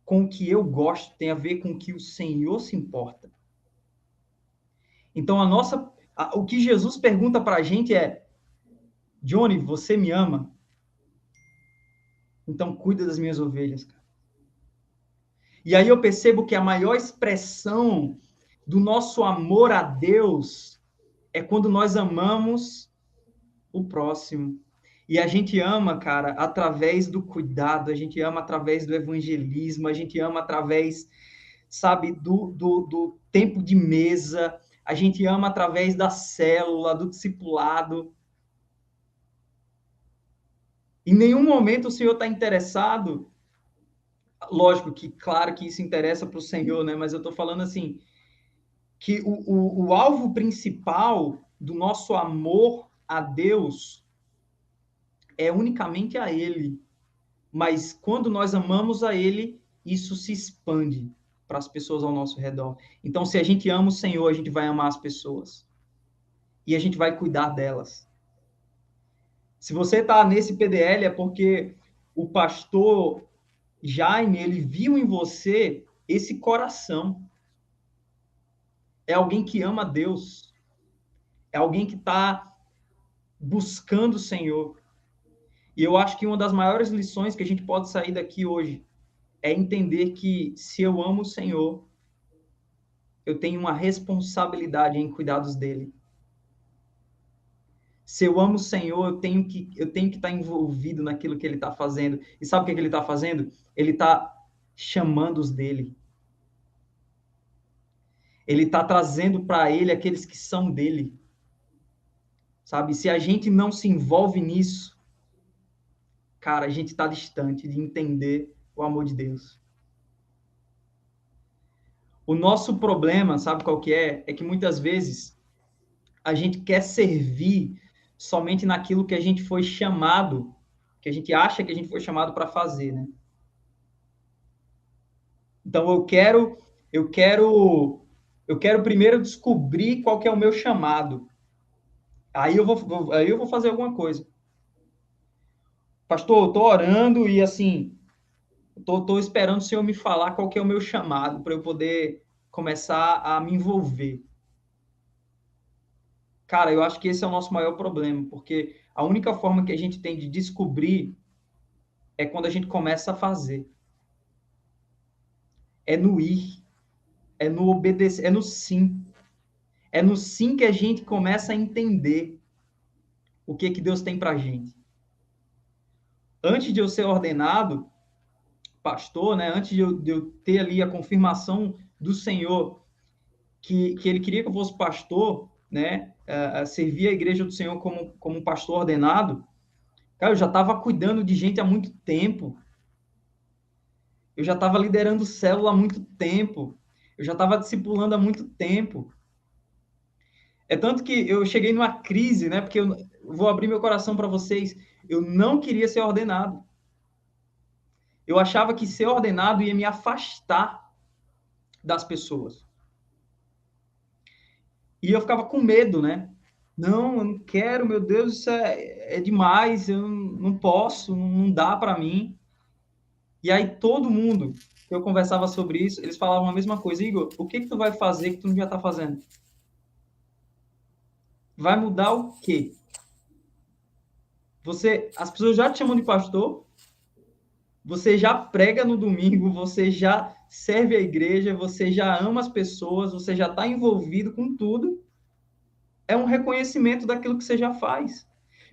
[SPEAKER 2] com o que eu gosto, tem a ver com o que o Senhor se importa. Então o que Jesus pergunta para a gente é: Johnny, você me ama? Então cuida das minhas ovelhas, cara. E aí eu percebo que a maior expressão do nosso amor a Deus é quando nós amamos o próximo. E a gente ama, cara, através do cuidado, a gente ama através do evangelismo, a gente ama através, sabe, do tempo de mesa, a gente ama através da célula, do discipulado. Em nenhum momento o Senhor está interessado. Lógico que, claro que isso interessa para o Senhor, né? Mas eu estou falando assim, que o alvo principal do nosso amor a Deus é unicamente a Ele. Mas quando nós amamos a Ele, isso se expande para as pessoas ao nosso redor. Então, se a gente ama o Senhor, a gente vai amar as pessoas. E a gente vai cuidar delas. Se você está nesse PDL, é porque o pastor Jaime, ele viu em você esse coração. É alguém que ama a Deus. É alguém que está buscando o Senhor. E eu acho que uma das maiores lições que a gente pode sair daqui hoje é entender que se eu amo o Senhor, eu tenho uma responsabilidade em cuidados dele. Se eu amo o Senhor, eu tenho que estar envolvido naquilo que ele está fazendo. E sabe o que ele está fazendo? Ele está chamando os dele. Ele está trazendo para ele aqueles que são dele. Sabe? Se a gente não se envolve nisso, cara, a gente está distante de entender o amor de Deus. O nosso problema, sabe qual que é? É que muitas vezes a gente quer servir somente naquilo que a gente foi chamado, que a gente acha que a gente foi chamado para fazer, né? Então eu quero primeiro descobrir qual que é o meu chamado. Aí eu vou fazer alguma coisa. Pastor, eu tô orando e assim, tô esperando o Senhor me falar qual que é o meu chamado para eu poder começar a me envolver. Cara, eu acho que esse é o nosso maior problema, porque a única forma que a gente tem de descobrir é quando a gente começa a fazer. É no ir, é no obedecer, é no sim. É no sim que a gente começa a entender o que Deus tem pra gente. Antes de eu ser ordenado pastor, né, antes de eu ter ali a confirmação do Senhor que ele queria que eu fosse pastor, né, servir a igreja do Senhor como um pastor ordenado, cara, eu já estava cuidando de gente há muito tempo. Eu já estava liderando célula há muito tempo. Eu já estava discipulando há muito tempo. É tanto que eu cheguei numa crise, né? Porque eu vou abrir meu coração para vocês. Eu não queria ser ordenado. Eu achava que ser ordenado ia me afastar das pessoas. E eu ficava com medo, né? Não, eu não quero, meu Deus, isso é demais, eu não posso, não dá para mim. E aí todo mundo que eu conversava sobre isso, eles falavam a mesma coisa. Igor, o que tu vai fazer que tu não já está fazendo? Vai mudar o quê? As pessoas já te chamam de pastor, você já prega no domingo, você já serve a igreja, você já ama as pessoas, você já está envolvido com tudo. É um reconhecimento daquilo que você já faz.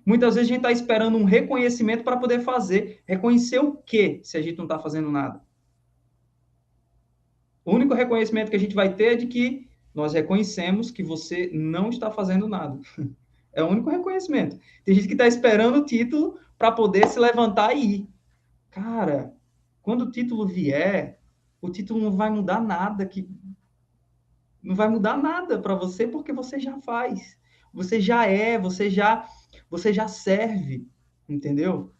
[SPEAKER 2] Muitas vezes a gente está esperando um reconhecimento para poder fazer. Reconhecer o quê, se a gente não está fazendo nada? O único reconhecimento que a gente vai ter é de que nós reconhecemos que você não está fazendo nada. É o único reconhecimento. Tem gente que está esperando o título para poder se levantar e ir. Cara, quando o título vier, o título não vai mudar nada, não vai mudar nada para você porque você já faz. Você já é, você já serve, entendeu?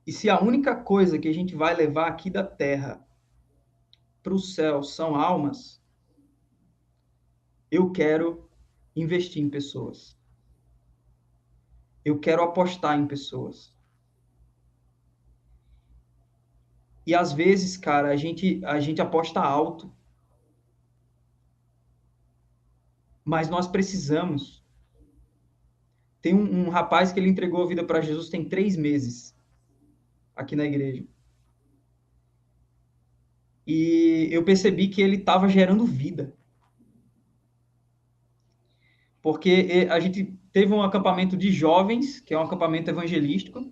[SPEAKER 2] E se a única coisa que a gente vai levar aqui da terra para o céu são almas, eu quero investir em pessoas. Eu quero apostar em pessoas. E às vezes, cara, a gente aposta alto. Mas nós precisamos. Tem um rapaz que ele entregou a vida para Jesus tem 3 meses aqui na igreja. E eu percebi que ele estava gerando vida. Porque a gente teve um acampamento de jovens, que é um acampamento evangelístico,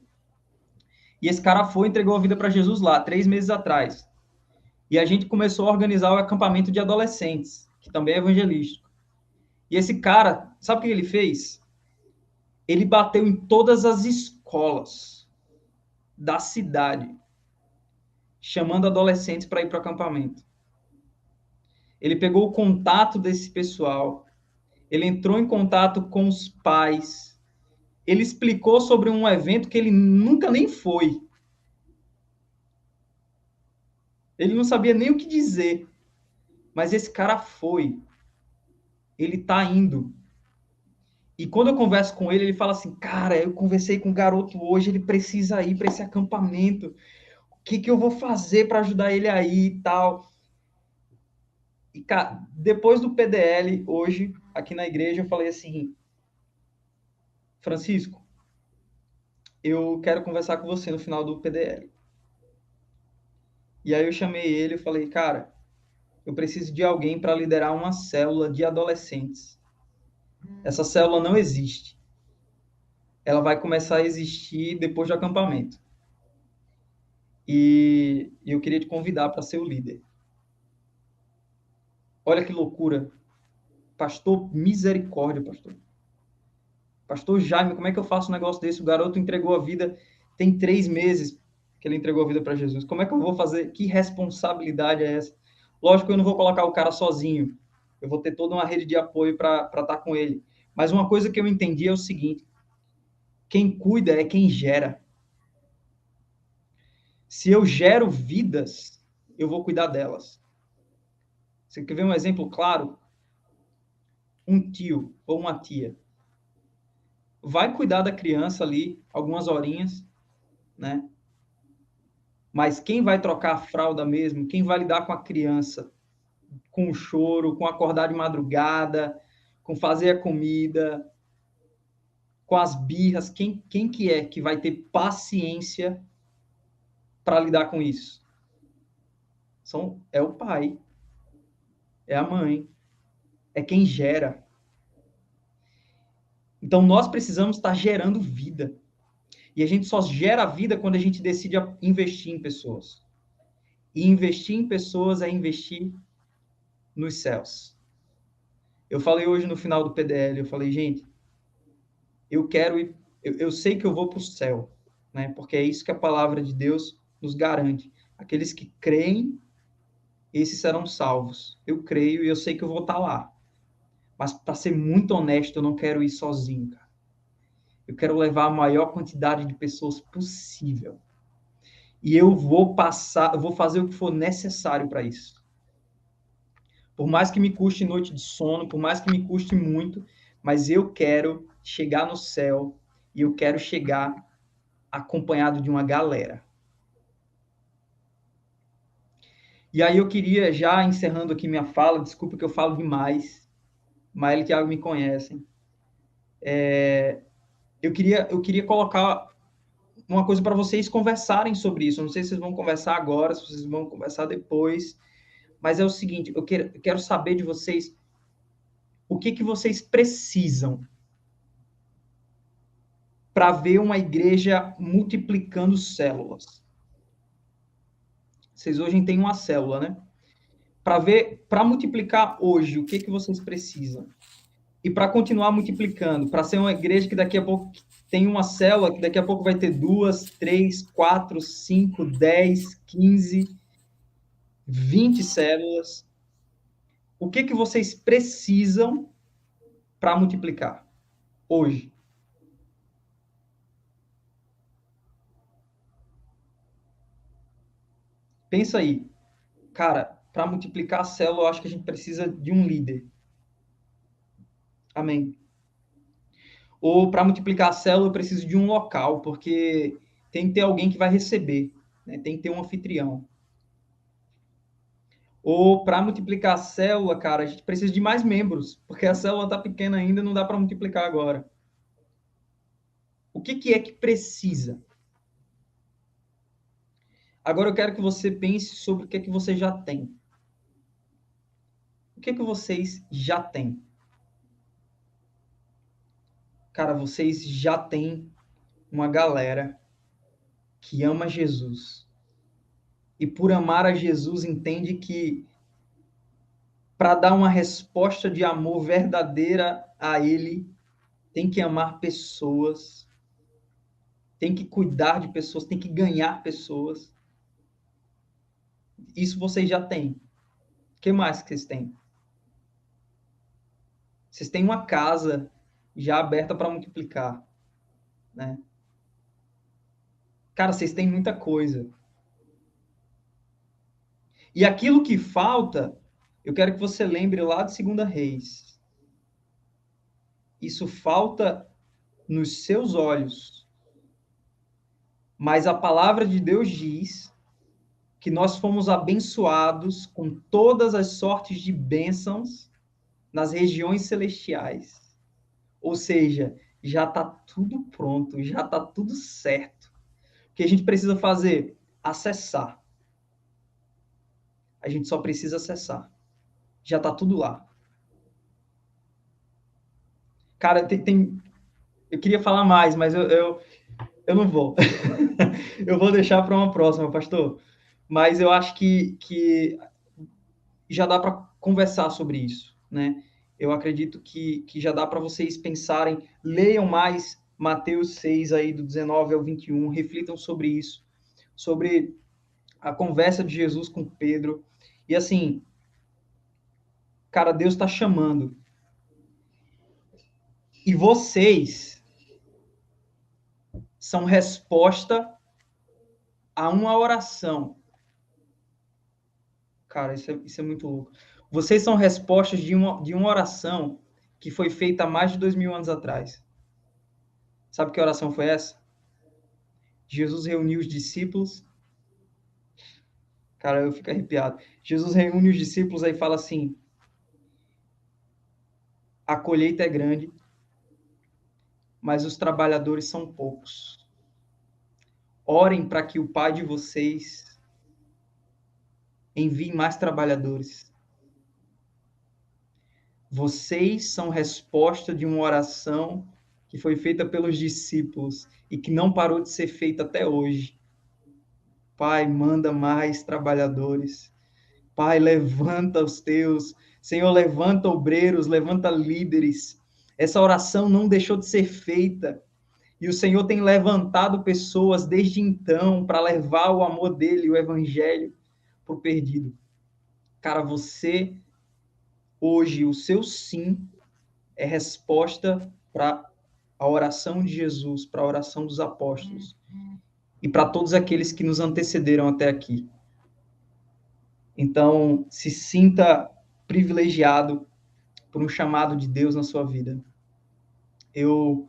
[SPEAKER 2] e esse cara foi e entregou a vida para Jesus lá, 3 meses atrás. E a gente começou a organizar o acampamento de adolescentes, que também é evangelístico. E esse cara, sabe o que ele fez? Ele bateu em todas as escolas da cidade, chamando adolescentes para ir para o acampamento. Ele pegou o contato desse pessoal, ele entrou em contato com os pais, ele explicou sobre um evento que ele nunca nem foi. Ele não sabia nem o que dizer, mas esse cara foi. Ele tá indo. E quando eu converso com ele, ele fala assim, cara, eu conversei com um garoto hoje, ele precisa ir para esse acampamento. O que eu vou fazer para ajudar ele aí e tal? E, cara, depois do PDL, hoje, aqui na igreja, eu falei assim, Francisco, eu quero conversar com você no final do PDL. E aí eu chamei ele e falei, cara, eu preciso de alguém para liderar uma célula de adolescentes. Essa célula não existe. Ela vai começar a existir depois do acampamento. E eu queria te convidar para ser o líder. Olha que loucura. Pastor, misericórdia, pastor. Pastor Jaime, como é que eu faço um negócio desse? O garoto entregou a vida, tem 3 meses que ele entregou a vida para Jesus. Como é que eu vou fazer? Que responsabilidade é essa? Lógico que eu não vou colocar o cara sozinho. Eu vou ter toda uma rede de apoio para estar com ele. Mas uma coisa que eu entendi é o seguinte: quem cuida é quem gera. Se eu gero vidas, eu vou cuidar delas. Você quer ver um exemplo claro? Um tio ou uma tia vai cuidar da criança ali algumas horinhas, né? Mas quem vai trocar a fralda mesmo, quem vai lidar com a criança, com o choro, com acordar de madrugada, com fazer a comida, com as birras, quem que é que vai ter paciência para lidar com isso? É o pai, é a mãe, é quem gera. Então, nós precisamos estar gerando vida. E a gente só gera vida quando a gente decide investir em pessoas. E investir em pessoas é investir nos céus. Eu falei hoje no final do PDL, eu falei, gente, eu quero ir, eu sei que eu vou para o céu, né? Porque é isso que a palavra de Deus nos garante. Aqueles que creem, esses serão salvos. Eu creio e eu sei que eu vou estar lá. Mas, para ser muito honesto, eu não quero ir sozinho, cara. Eu quero levar a maior quantidade de pessoas possível. E eu vou fazer o que for necessário para isso. Por mais que me custe noite de sono, por mais que me custe muito, mas eu quero chegar no céu e eu quero chegar acompanhado de uma galera. E aí eu queria, já encerrando aqui minha fala, desculpa que eu falo demais, Maíra e Thiago me conhecem. Eu queria colocar uma coisa para vocês conversarem sobre isso. Eu não sei se vocês vão conversar agora, se vocês vão conversar depois, mas é o seguinte, eu quero saber de vocês o que vocês precisam para ver uma igreja multiplicando células. Vocês hoje têm uma célula, né? Para multiplicar hoje, o que vocês precisam? E para continuar multiplicando, para ser uma igreja que daqui a pouco tem uma célula, que daqui a pouco vai ter 2, 3, 4, 5, 10, 15, 20 células. O que vocês precisam para multiplicar hoje? Pensa aí. Cara, para multiplicar a célula, eu acho que a gente precisa de um líder. Amém. Ou para multiplicar a célula, eu preciso de um local, porque tem que ter alguém que vai receber, né? Tem que ter um anfitrião. Ou para multiplicar a célula, cara, a gente precisa de mais membros, porque a célula está pequena ainda, não dá para multiplicar agora. O que é que precisa? Agora eu quero que você pense sobre o que é que você já tem. O que é que vocês já têm? Cara, vocês já têm uma galera que ama Jesus. E por amar a Jesus, entende que para dar uma resposta de amor verdadeira a Ele, tem que amar pessoas, tem que cuidar de pessoas, tem que ganhar pessoas. Isso vocês já têm. O que mais que vocês têm? Vocês têm uma casa já aberta para multiplicar, né? Cara, vocês têm muita coisa. E aquilo que falta, eu quero que você lembre lá de 2 Reis. Isso falta nos seus olhos. Mas a palavra de Deus diz que nós fomos abençoados com todas as sortes de bênçãos nas regiões celestiais. Ou seja, já está tudo pronto, já está tudo certo. O que a gente precisa fazer? Acessar. A gente só precisa acessar. Já está tudo lá. Cara, eu queria falar mais, mas eu não vou. Eu vou deixar para uma próxima, pastor. Mas eu acho que já dá para conversar sobre isso, né? Eu acredito que já dá para vocês pensarem, leiam mais Mateus 6, aí, do 19 ao 21, reflitam sobre isso, sobre a conversa de Jesus com Pedro. E assim, cara, Deus está chamando. E vocês são resposta a uma oração. Cara, isso é muito louco. Vocês são respostas de uma oração que foi feita há mais de 2000 anos atrás. Sabe que oração foi essa? Jesus reuniu os discípulos Cara, eu fico arrepiado. Jesus reúne os discípulos aí e fala assim: a colheita é grande, mas os trabalhadores são poucos. Orem para que o Pai de vocês envie mais trabalhadores. Vocês são resposta de uma oração que foi feita pelos discípulos e que não parou de ser feita até hoje. Pai, manda mais trabalhadores. Pai, levanta os teus. Senhor, levanta obreiros, levanta líderes. Essa oração não deixou de ser feita. E o Senhor tem levantado pessoas desde então para levar o amor dele, o evangelho, para o perdido. Cara, você, hoje, o seu sim é resposta para a oração de Jesus, para a oração dos apóstolos e para todos aqueles que nos antecederam até aqui. Então, se sinta privilegiado por um chamado de Deus na sua vida. Eu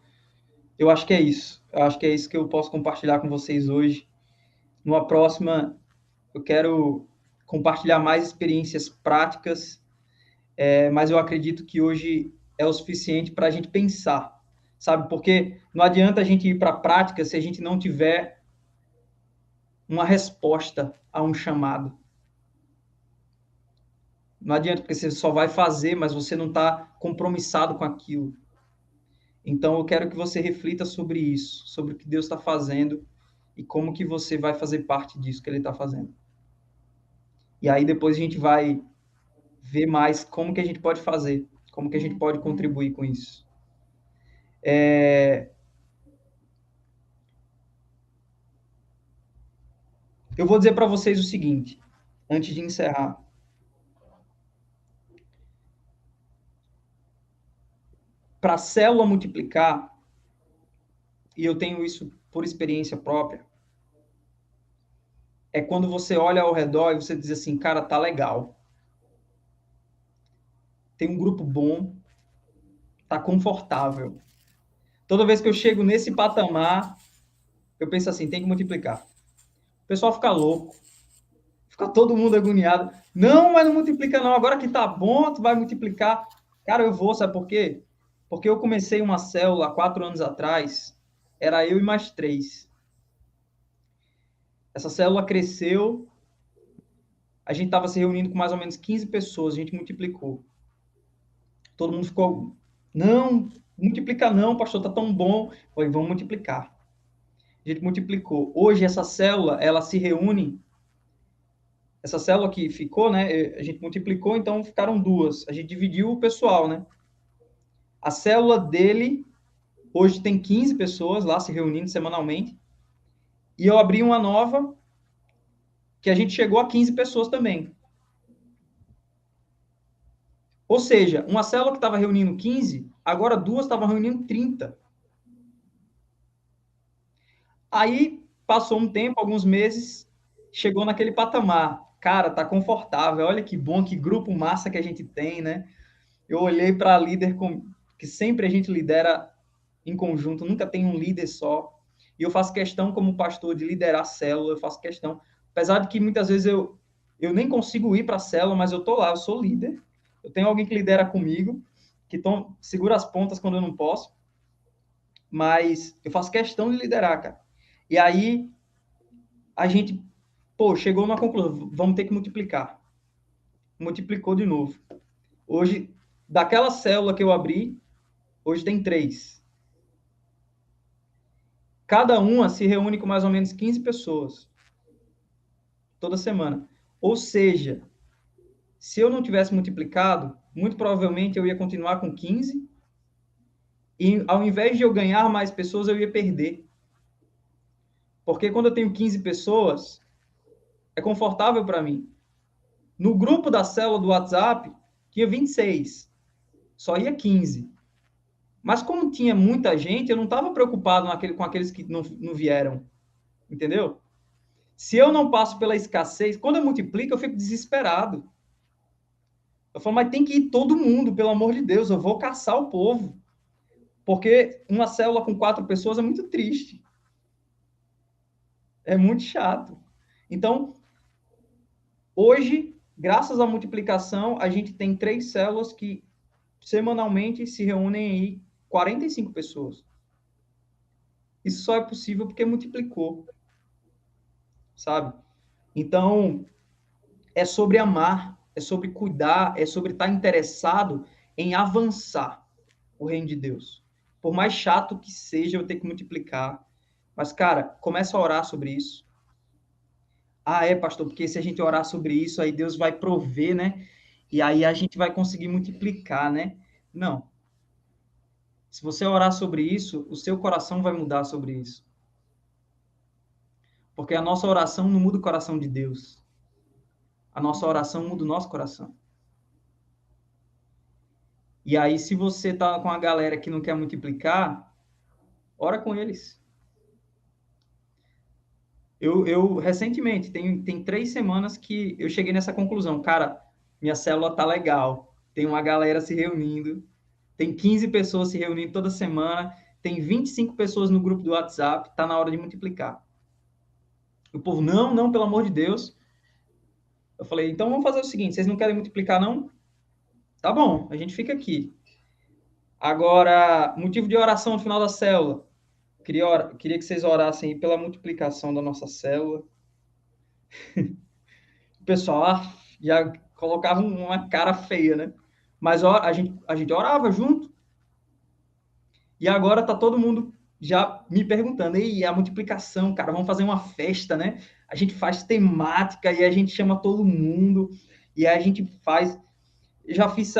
[SPEAKER 2] acho que é isso. Eu acho que é isso que eu posso compartilhar com vocês hoje. Numa próxima, eu quero compartilhar mais experiências práticas, mas eu acredito que hoje é o suficiente para a gente pensar, sabe? Porque não adianta a gente ir para a prática se a gente não tiver uma resposta a um chamado. Não adianta, porque você só vai fazer, mas você não está compromissado com aquilo. Então, eu quero que você reflita sobre isso, sobre o que Deus está fazendo e como que você vai fazer parte disso que Ele está fazendo. E aí, depois a gente vai ver mais como que a gente pode fazer, como que a gente pode contribuir com isso. Eu vou dizer para vocês o seguinte, antes de encerrar. Para a célula multiplicar, e eu tenho isso por experiência própria, é quando você olha ao redor e você diz assim, cara, tá legal. Tem um grupo bom, tá confortável. Toda vez que eu chego nesse patamar, eu penso assim, tem que multiplicar. O pessoal fica louco, fica todo mundo agoniado. Não, mas não multiplica não, agora que tá bom, tu vai multiplicar. Cara, eu vou, sabe por quê? Porque eu comecei uma célula há 4 anos atrás, era eu e mais 3. Essa célula cresceu, a gente estava se reunindo com mais ou menos 15 pessoas, a gente multiplicou. Todo mundo ficou, não, multiplica não, pastor, tá tão bom. Falei, vamos multiplicar. A gente multiplicou. Hoje essa célula, ela se reúne, essa célula que ficou, né, a gente multiplicou, então ficaram 2. A gente dividiu o pessoal, né? A célula dele, hoje tem 15 pessoas lá se reunindo semanalmente. E eu abri uma nova, que a gente chegou a 15 pessoas também. Ou seja, uma célula que estava reunindo 15, agora 2 estavam reunindo 30. Aí passou um tempo, alguns meses, chegou naquele patamar. Cara, tá confortável, olha que bom, que grupo massa que a gente tem, né? Eu olhei para a líder, que sempre a gente lidera em conjunto, nunca tem um líder só. E eu faço questão, como pastor, de liderar a célula, eu faço questão. Apesar de que muitas vezes eu nem consigo ir para a célula, mas eu tô lá, eu sou líder. Eu tenho alguém que lidera comigo, que segura as pontas quando eu não posso. Mas eu faço questão de liderar, cara. E aí, a gente, chegou numa conclusão, vamos ter que multiplicar. Multiplicou de novo. Hoje, daquela célula que eu abri, hoje tem 3. Cada uma se reúne com mais ou menos 15 pessoas. Toda semana. Ou seja, se eu não tivesse multiplicado, muito provavelmente eu ia continuar com 15. E ao invés de eu ganhar mais pessoas, eu ia perder. Porque quando eu tenho 15 pessoas, é confortável para mim. No grupo da célula do WhatsApp, tinha 26. Só ia 15. Mas como tinha muita gente, eu não estava preocupado com aqueles que não vieram. Entendeu? Se eu não passo pela escassez, quando eu multiplico, eu fico desesperado. Eu falo, mas tem que ir todo mundo, pelo amor de Deus, eu vou caçar o povo. Porque uma célula com 4 pessoas é muito triste. É muito chato. Então, Hoje, graças à multiplicação, a gente tem 3 células que semanalmente se reúnem aí 45 pessoas. Isso só é possível porque multiplicou, sabe? Então, é sobre amar, é sobre cuidar, é sobre estar interessado em avançar o reino de Deus. Por mais chato que seja eu ter que multiplicar, mas, cara, começa a orar sobre isso. Ah, é, pastor, porque se a gente orar sobre isso, aí Deus vai prover, né? E aí a gente vai conseguir multiplicar, né? Não. Se você orar sobre isso, o seu coração vai mudar sobre isso. Porque a nossa oração não muda o coração de Deus. A nossa oração muda o nosso coração. E aí, se você tá com a galera que não quer multiplicar, ora com eles. Eu recentemente, tem 3 semanas que eu cheguei nessa conclusão. Cara, minha célula tá legal. Tem uma galera se reunindo. Tem 15 pessoas se reunindo toda semana. Tem 25 pessoas no grupo do WhatsApp. Tá na hora de multiplicar. O povo, não, não, pelo amor de Deus. Eu falei, então vamos fazer o seguinte: vocês não querem multiplicar, não? Tá bom, a gente fica aqui. Agora, motivo de oração no final da célula. Queria que vocês orassem pela multiplicação da nossa célula. O pessoal já colocava uma cara feia, né? Mas a gente orava junto. E agora tá todo mundo já me perguntando, e a multiplicação, cara, vamos fazer uma festa, né? A gente faz temática e a gente chama todo mundo. E aí a gente faz. Eu já fiz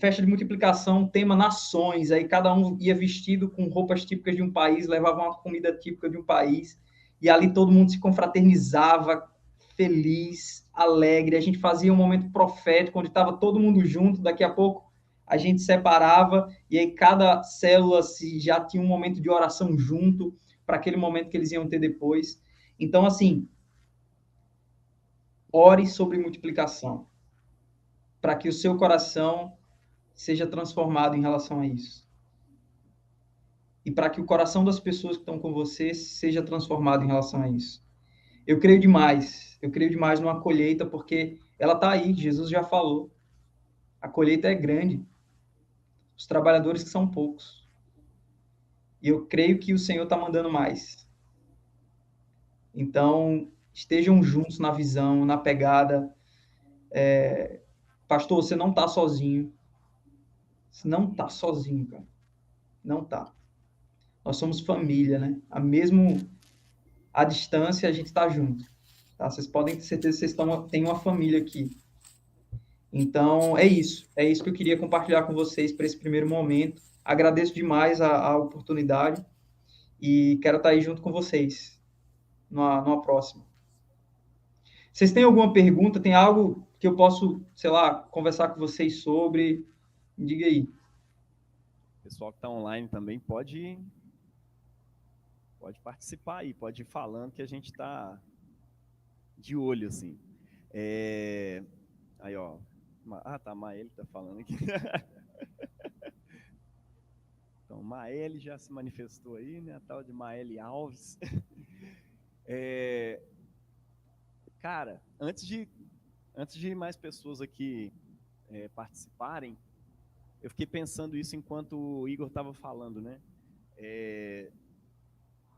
[SPEAKER 2] festa de multiplicação, tema nações, aí cada um ia vestido com roupas típicas de um país, levava uma comida típica de um país, e ali todo mundo se confraternizava, feliz, alegre, a gente fazia um momento profético, onde estava todo mundo junto, daqui a pouco a gente separava, e aí cada célula já tinha um momento de oração junto, para aquele momento que eles iam ter depois. Então, assim, ore sobre multiplicação, para que o seu coração seja transformado em relação a isso. E para que o coração das pessoas que estão com você seja transformado em relação a isso. Eu creio demais numa colheita, porque ela está aí, Jesus já falou. A colheita é grande, os trabalhadores que são poucos. E eu creio que o Senhor está mandando mais. Então, estejam juntos na visão, na pegada. Pastor, você não está sozinho. Você não está sozinho, cara. Não está. Nós somos família, né? À distância, a gente está junto. Tá? Vocês podem ter certeza que vocês têm uma família aqui. Então, é isso. É isso que eu queria compartilhar com vocês para esse primeiro momento. Agradeço demais a oportunidade e quero estar aí junto com vocês numa próxima. Vocês têm alguma pergunta? Tem algo que eu posso, sei lá, conversar com vocês sobre? Me diga aí.
[SPEAKER 1] O pessoal que está online também pode participar aí, pode ir falando que a gente está de olho, assim. Aí, ó. Tá, a Maeli tá falando aqui. Então, Maeli já se manifestou aí, né? A tal de Maeli Alves. Cara, antes de mais pessoas aqui participarem, eu fiquei pensando isso enquanto o Igor estava falando, né?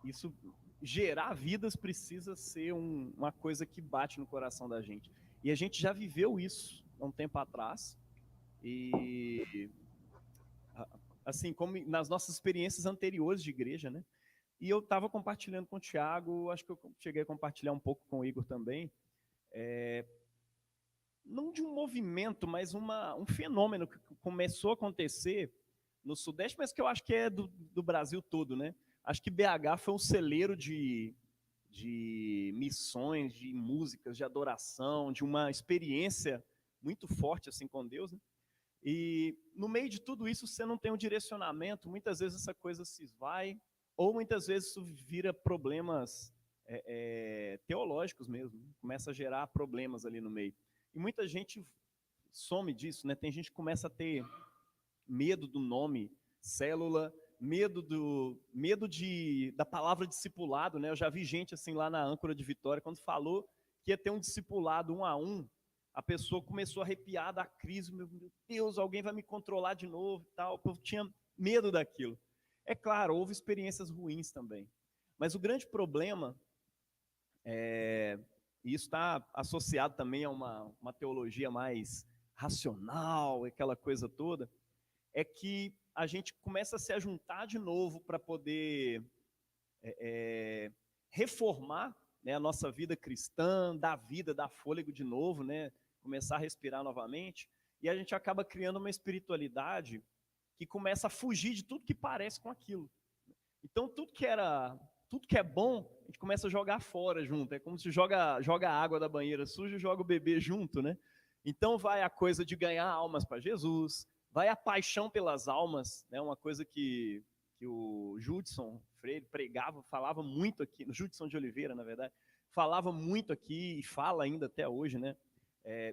[SPEAKER 1] Isso, gerar vidas precisa ser uma coisa que bate no coração da gente. E a gente já viveu isso há um tempo atrás. E, assim, como nas nossas experiências anteriores de igreja, né? E eu estava compartilhando com o Thiago, acho que eu cheguei a compartilhar um pouco com o Igor também, não de um movimento, mas um fenômeno que começou a acontecer no Sudeste, mas que eu acho que é do Brasil todo, né? Acho que BH foi um celeiro de missões, de músicas, de adoração, de uma experiência muito forte assim com Deus, né? E no meio de tudo isso, você não tem um direcionamento, muitas vezes essa coisa se esvai, ou muitas vezes isso vira problemas teológicos mesmo, começa a gerar problemas ali no meio. E muita gente some disso, né? Tem gente que começa a ter medo do nome célula, medo da palavra discipulado, né? Eu já vi gente assim lá na âncora de Vitória, quando falou que ia ter um discipulado 1 a 1, a pessoa começou a arrepiar da crise, meu Deus, alguém vai me controlar de novo e tal. O povo tinha medo daquilo. É claro, houve experiências ruins também. Mas o grande problema, e isso está associado também a uma teologia mais racional, aquela coisa toda, é que a gente começa a se ajuntar de novo para poder reformar, né, a nossa vida cristã, dar vida, dar fôlego de novo, né, começar a respirar novamente, e a gente acaba criando uma espiritualidade que começa a fugir de tudo que parece com aquilo. Então, tudo que é bom, a gente começa a jogar fora junto. É como se joga a água da banheira suja e joga o bebê junto, né? Então, vai a coisa de ganhar almas para Jesus, vai a paixão pelas almas, né? Uma coisa que o Judson Freire pregava, falava muito aqui, no Judson de Oliveira, na verdade, falava muito aqui e fala ainda até hoje, né?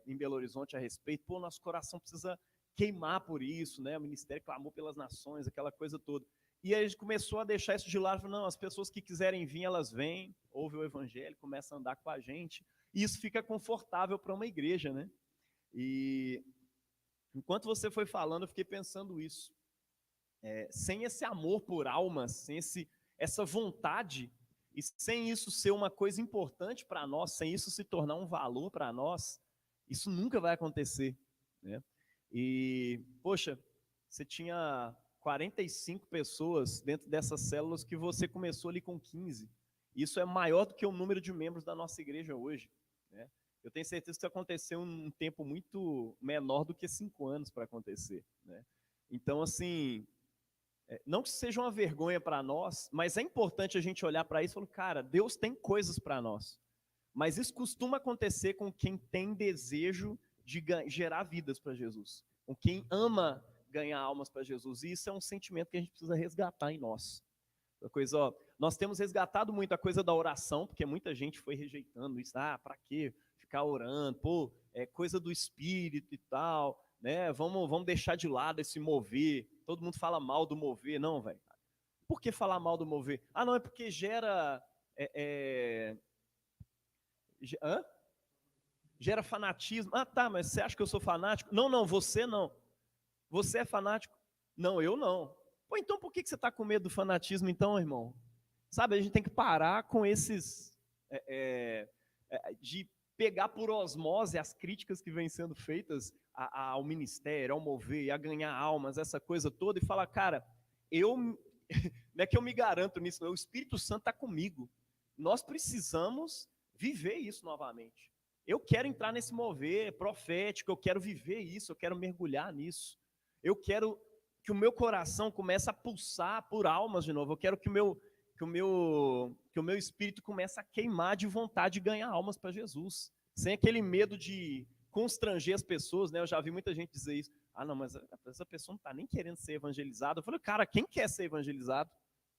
[SPEAKER 1] Em Belo Horizonte a respeito. Pô, nosso coração precisa queimar por isso, né? O ministério clamou pelas nações, aquela coisa toda. E aí a gente começou a deixar isso de lado, falou, não, as pessoas que quiserem vir, elas vêm, ouvem o evangelho, começam a andar com a gente, e isso fica confortável para uma igreja, né? E enquanto você foi falando, eu fiquei pensando isso. Sem esse amor por almas, sem essa vontade, e sem isso ser uma coisa importante para nós, sem isso se tornar um valor para nós, isso nunca vai acontecer, né? E, poxa, você tinha 45 pessoas dentro dessas células que você começou ali com 15. Isso é maior do que o número de membros da nossa igreja hoje, né? Eu tenho certeza que isso aconteceu em um tempo muito menor do que 5 anos para acontecer, né? Então, assim, não que seja uma vergonha para nós, mas é importante a gente olhar para isso e falar, cara, Deus tem coisas para nós. Mas isso costuma acontecer com quem tem desejo de gerar vidas para Jesus, com quem ama ganhar almas para Jesus. E isso é um sentimento que a gente precisa resgatar em nós. Nós temos resgatado muito a coisa da oração, porque muita gente foi rejeitando isso. Para quê? Ficar orando, pô, é coisa do espírito e tal, né? Vamos deixar de lado esse mover. Todo mundo fala mal do mover. Não, velho. Por que falar mal do mover? Não, é porque gera... Gera fanatismo. Tá, mas você acha que eu sou fanático? Não, você não. Você é fanático? Não, eu não. Pô, então por que você está com medo do fanatismo, então, irmão? Sabe, a gente tem que parar com esses... de pegar por osmose as críticas que vêm sendo feitas ao ministério, ao mover, a ganhar almas, essa coisa toda, e falar, cara, não é que eu me garanto nisso, não, o Espírito Santo está comigo. Nós precisamos viver isso novamente. Eu quero entrar nesse mover profético, eu quero viver isso, eu quero mergulhar nisso. Eu quero que o meu coração comece a pulsar por almas de novo. Eu quero que o meu espírito comece a queimar de vontade de ganhar almas para Jesus. Sem aquele medo de constranger as pessoas, né? Eu já vi muita gente dizer isso. Não, mas essa pessoa não está nem querendo ser evangelizada. Eu falei, cara, quem quer ser evangelizado?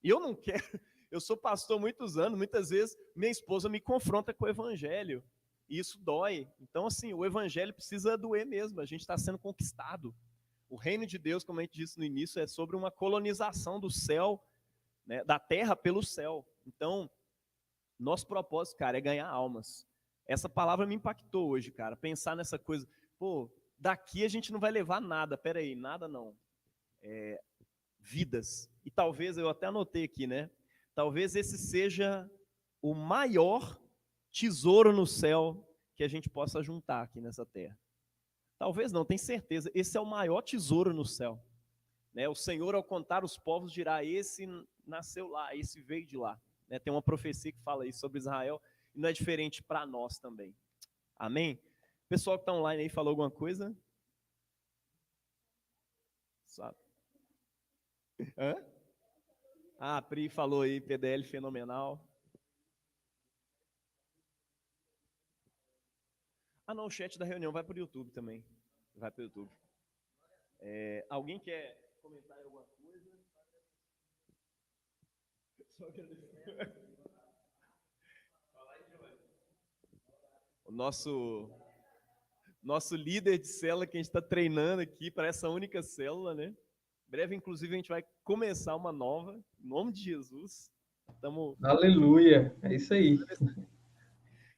[SPEAKER 1] Eu não quero. Eu sou pastor há muitos anos, muitas vezes minha esposa me confronta com o evangelho. E isso dói. Então, assim, o evangelho precisa doer mesmo. A gente está sendo conquistado. O reino de Deus, como a gente disse no início, é sobre uma colonização do céu, né, da terra pelo céu. Então, nosso propósito, cara, é ganhar almas. Essa palavra me impactou hoje, cara. Pensar nessa coisa. Pô, daqui a gente não vai levar nada. Peraí, nada não. Vidas. E talvez, eu até anotei aqui, né? Talvez esse seja o maior tesouro no céu que a gente possa juntar aqui nessa terra. Talvez não, tenho certeza. Esse é o maior tesouro no céu. Né? O Senhor, ao contar os povos, dirá, esse nasceu lá, esse veio de lá. Né? Tem uma profecia que fala isso sobre Israel, e não é diferente para nós também. Amém? O pessoal que está online aí falou alguma coisa? Sabe? A Pri falou aí, PDL fenomenal. Não, o chat da reunião vai para o YouTube também. Vai para o YouTube. Alguém quer comentar alguma coisa? Só agradecer. O nosso líder de célula que a gente está treinando aqui para essa única célula, né? Em breve, inclusive, a gente vai começar uma nova, em nome de Jesus.
[SPEAKER 2] Aleluia, é isso aí.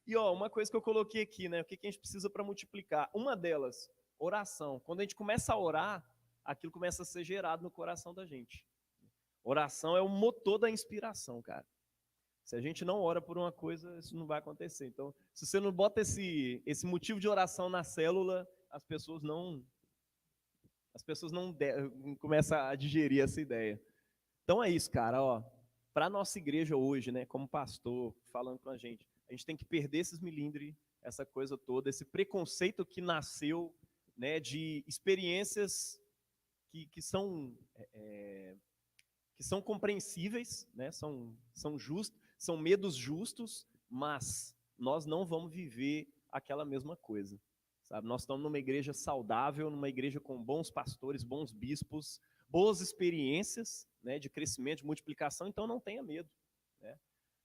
[SPEAKER 1] E ó, uma coisa que eu coloquei aqui, né? O que que a gente precisa para multiplicar? Uma delas, oração. Quando a gente começa a orar, aquilo começa a ser gerado no coração da gente. Oração é o motor da inspiração, cara. Se a gente não ora por uma coisa, isso não vai acontecer. Então, se você não bota esse motivo de oração na célula, as pessoas não começam a digerir essa ideia. Então é isso, cara, ó. Para a nossa igreja hoje, né, como pastor, falando com a gente tem que perder esses milindres, essa coisa toda, esse preconceito que nasceu, né, de experiências que são compreensíveis, né, são justos, são medos justos, mas nós não vamos viver aquela mesma coisa, sabe? Nós estamos numa igreja saudável, numa igreja com bons pastores, bons bispos, boas experiências, né, de crescimento, de multiplicação, então não tenha medo, né?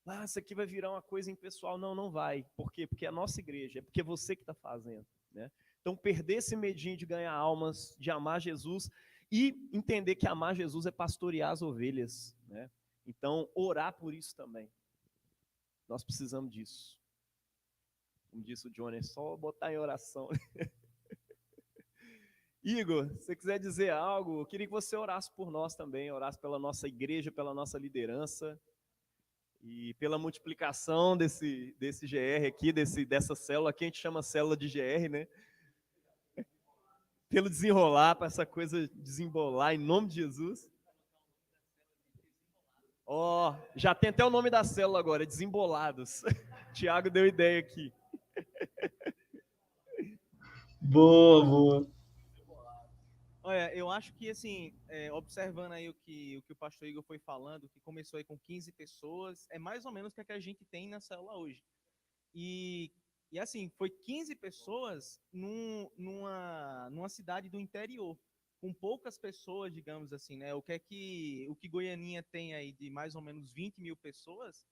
[SPEAKER 1] Ah, isso aqui vai virar uma coisa impessoal. Não, não vai. Por quê? Porque é a nossa igreja, é porque é você que está fazendo, né? Então, perder esse medinho de ganhar almas, de amar Jesus e entender que amar Jesus é pastorear as ovelhas, né? Então, orar por isso também. Nós precisamos disso. Como disse o Johnny, é só botar em oração. Igor, se você quiser dizer algo, eu queria que você orasse por nós também, orasse pela nossa igreja, pela nossa liderança e pela multiplicação desse GR aqui, dessa célula, aqui a gente chama célula de GR, né? Pelo desenrolar, para essa coisa desembolar, em nome de Jesus. Ó, já tem até o nome da célula agora, Desembolados. Tiago deu ideia aqui.
[SPEAKER 2] Boa, boa.
[SPEAKER 4] Olha, eu acho que, assim, observando aí o que o pastor Igor foi falando, que começou aí com 15 pessoas, é mais ou menos o que a gente tem na célula hoje. E assim, foi 15 pessoas numa cidade do interior, com poucas pessoas, digamos assim, né? O que Goianinha tem aí de mais ou menos 20 mil pessoas,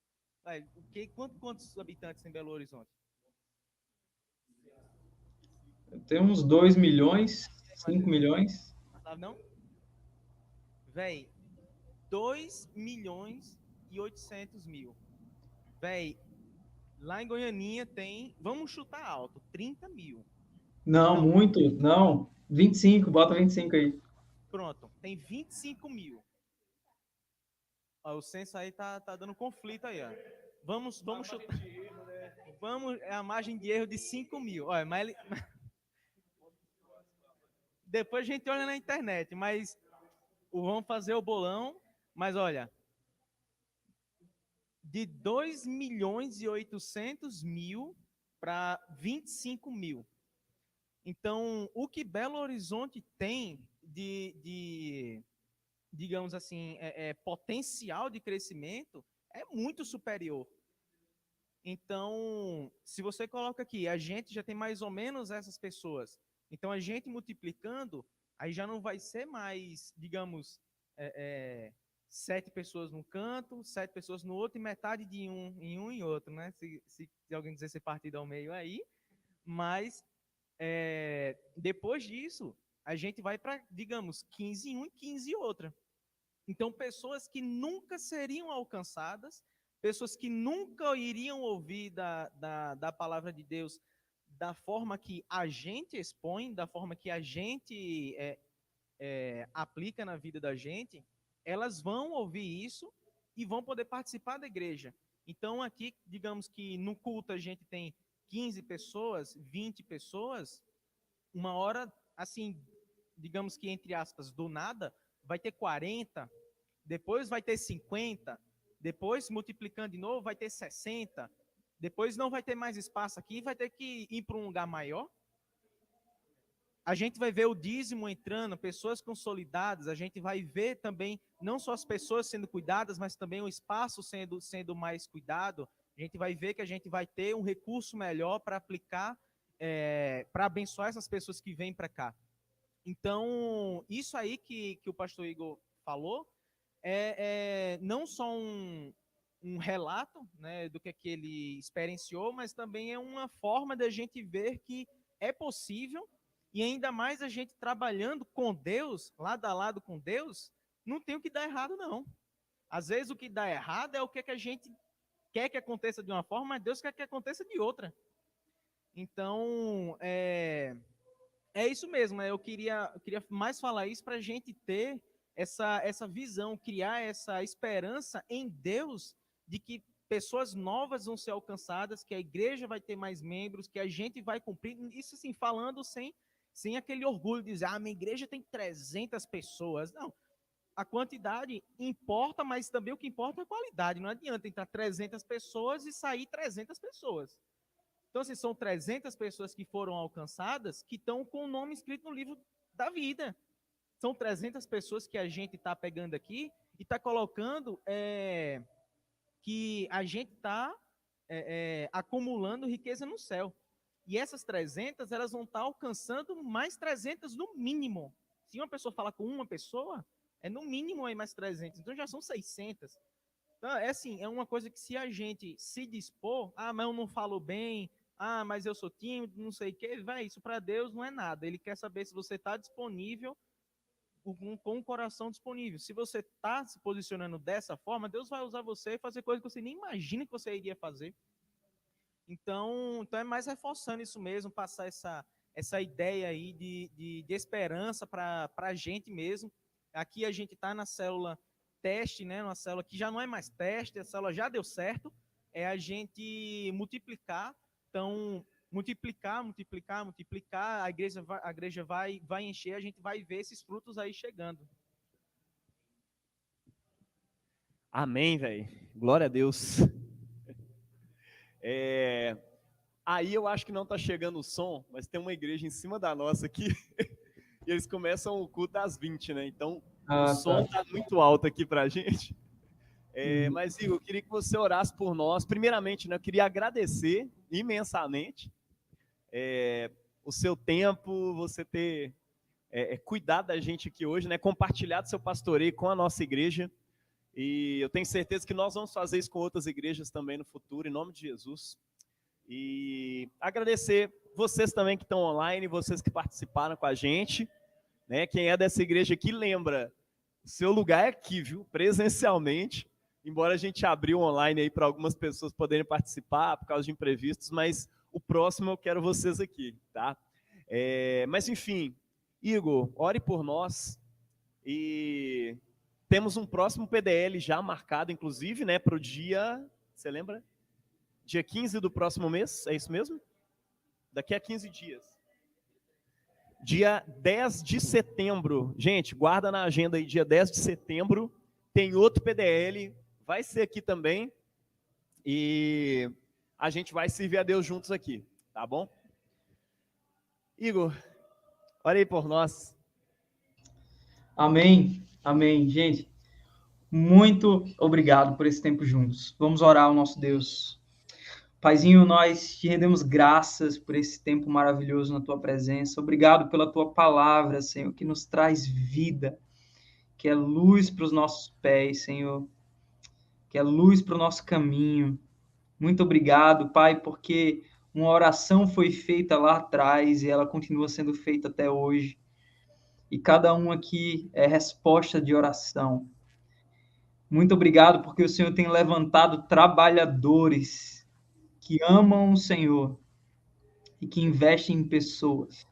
[SPEAKER 4] quantos habitantes tem Belo Horizonte?
[SPEAKER 2] Tem uns 2 milhões, 5 milhões.
[SPEAKER 4] Sabe não? Véi, 2.800.000. Véi, lá em Goianinha tem, vamos chutar alto, 30 mil.
[SPEAKER 2] Não, muito, não. 25, bota 25 aí.
[SPEAKER 4] Pronto, tem 25 mil. Ó, o censo aí tá dando conflito aí, ó. Vamos chutar. É a margem de erro de 5 mil. Olha, mas depois a gente olha na internet, mas vamos fazer o bolão, mas olha, de 2.800.000 para 25 mil. Então, o que Belo Horizonte tem digamos assim, potencial de crescimento é muito superior. Então, se você coloca aqui, a gente já tem mais ou menos essas pessoas. Então, a gente multiplicando, aí já não vai ser mais, digamos, 7 pessoas num canto, 7 pessoas no outro e metade de um em outro, né? Se alguém quiser ser partido ao meio aí. Mas, depois disso, a gente vai para, digamos, 15 em um e 15 em outra. Então, pessoas que nunca seriam alcançadas, pessoas que nunca iriam ouvir da palavra de Deus da forma que a gente expõe, da forma que a gente aplica na vida da gente, elas vão ouvir isso e vão poder participar da igreja. Então, aqui, digamos que no culto a gente tem 15 pessoas, 20 pessoas, uma hora, assim, digamos que entre aspas, do nada, vai ter 40, depois vai ter 50, depois multiplicando de novo vai ter 60, depois não vai ter mais espaço aqui, vai ter que ir para um lugar maior. A gente vai ver o dízimo entrando, pessoas consolidadas, a gente vai ver também não só as pessoas sendo cuidadas, mas também o espaço sendo mais cuidado. A gente vai ver que a gente vai ter um recurso melhor para aplicar, para abençoar essas pessoas que vêm para cá. Então, isso aí que o pastor Igor falou é não só um relato, né, do que ele experienciou, mas também é uma forma da gente ver que é possível, e ainda mais a gente trabalhando com Deus, lado a lado com Deus, não tem o que dar errado, não. Às vezes o que dá errado é o que a gente quer que aconteça de uma forma, mas Deus quer que aconteça de outra. Então, é isso mesmo. Eu queria mais falar isso para a gente ter essa visão, criar essa esperança em Deus de que pessoas novas vão ser alcançadas, que a igreja vai ter mais membros, que a gente vai cumprir. Isso, assim, falando sem aquele orgulho de dizer, minha igreja tem 300 pessoas. Não, a quantidade importa, mas também o que importa é a qualidade. Não adianta entrar 300 pessoas e sair 300 pessoas. Então, assim, são 300 pessoas que foram alcançadas que estão com o nome escrito no livro da vida. São 300 pessoas que a gente está pegando aqui e está colocando que a gente está acumulando riqueza no céu. E essas 300, elas vão estar alcançando mais 300 no mínimo. Se uma pessoa fala com uma pessoa, é no mínimo aí mais 300. Então já são 600. Então, é uma coisa que se a gente se dispor, mas eu não falo bem, mas eu sou tímido, não sei o quê, isso para Deus não é nada. Ele quer saber se você está disponível, com o coração disponível. Se você está se posicionando dessa forma, Deus vai usar você e fazer coisas que você nem imagina que você iria fazer. Então é mais reforçando isso mesmo, passar essa ideia aí de esperança para a gente mesmo. Aqui a gente está na célula teste, né? Uma célula que já não é mais teste, a célula já deu certo, é a gente multiplicar. Então, multiplicar, a igreja vai encher, a gente vai ver esses frutos aí chegando.
[SPEAKER 1] Amém, velho. Glória a Deus. Aí eu acho que não tá chegando o som, mas tem uma igreja em cima da nossa aqui, e eles começam o culto às 20, né? Então, o som tá muito alto aqui pra gente. Mas, Igor, eu queria que você orasse por nós. Primeiramente, né, eu queria agradecer imensamente o seu tempo, você ter cuidado da gente aqui hoje, né, compartilhado seu pastoreio com a nossa igreja. E eu tenho certeza que nós vamos fazer isso com outras igrejas também no futuro, em nome de Jesus. E agradecer vocês também que estão online, vocês que participaram com a gente, né? Quem é dessa igreja aqui lembra, seu lugar é aqui, viu? Presencialmente, embora a gente abriu online aí para algumas pessoas poderem participar por causa de imprevistos, mas o próximo eu quero vocês aqui, tá? Mas enfim, Igor, ore por nós e temos um próximo PDL já marcado, inclusive, né, para o dia, você lembra? Dia 15 do próximo mês, é isso mesmo? Daqui a 15 dias. Dia 10 de setembro. Gente, guarda na agenda aí, dia 10 de setembro, tem outro PDL, vai ser aqui também, e a gente vai servir a Deus juntos aqui, tá bom? Igor, ore aí por nós.
[SPEAKER 2] Amém, amém. Gente, muito obrigado por esse tempo juntos. Vamos orar ao nosso Deus. Paizinho, nós te rendemos graças por esse tempo maravilhoso na tua presença. Obrigado pela tua palavra, Senhor, que nos traz vida, que é luz para os nossos pés, Senhor, que é luz para o nosso caminho. Muito obrigado, Pai, porque uma oração foi feita lá atrás e ela continua sendo feita até hoje. E cada um aqui é resposta de oração. Muito obrigado porque o Senhor tem levantado trabalhadores que amam o Senhor e que investem em pessoas.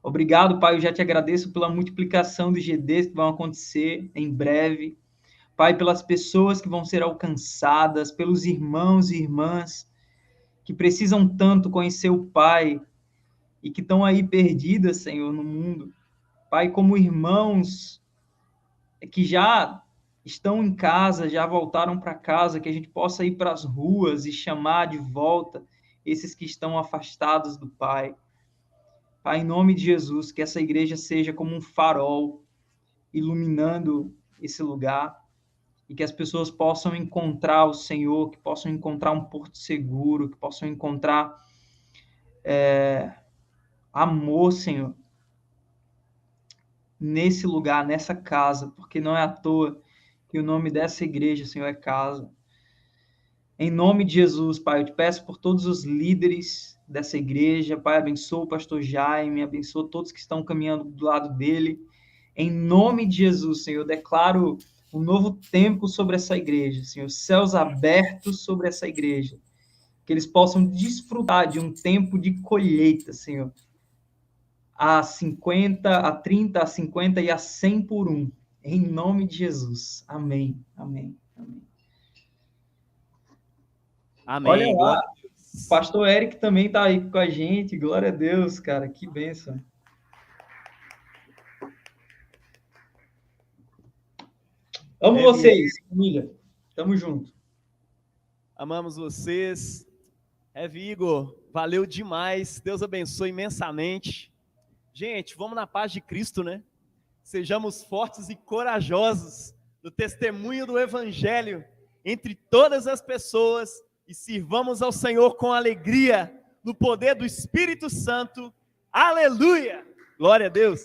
[SPEAKER 2] Obrigado, Pai, eu já te agradeço pela multiplicação dos GDs que vão acontecer em breve. Pai, pelas pessoas que vão ser alcançadas, pelos irmãos e irmãs que precisam tanto conhecer o Pai e que estão aí perdidas, Senhor, no mundo. Pai, como irmãos que já estão em casa, já voltaram para casa, que a gente possa ir para as ruas e chamar de volta esses que estão afastados do Pai. Pai, em nome de Jesus, que essa igreja seja como um farol iluminando esse lugar e que as pessoas possam encontrar o Senhor, que possam encontrar um porto seguro, que possam encontrar amor, Senhor, nesse lugar, nessa casa, porque não é à toa que o nome dessa igreja, Senhor, é casa. Em nome de Jesus, Pai, eu te peço por todos os líderes dessa igreja, Pai, abençoa o pastor Jaime, abençoa todos que estão caminhando do lado dele. Em nome de Jesus, Senhor, eu declaro um novo tempo sobre essa igreja, Senhor, céus abertos sobre essa igreja, que eles possam desfrutar de um tempo de colheita, Senhor, a 50, a 30, a 50 e a 100 por um, em nome de Jesus. Amém, amém, amém.
[SPEAKER 1] Amém.
[SPEAKER 2] Olha lá,
[SPEAKER 1] Glória a Deus.
[SPEAKER 2] o pastor Eric também está aí com a gente, glória a Deus, cara, que bênção. Amo vocês, família. Tamo junto.
[SPEAKER 1] Amamos vocês. Igor, valeu demais. Deus abençoe imensamente. Gente, vamos na paz de Cristo, né? Sejamos fortes e corajosos no testemunho do Evangelho entre todas as pessoas e sirvamos ao Senhor com alegria no poder do Espírito Santo. Aleluia! Glória a Deus!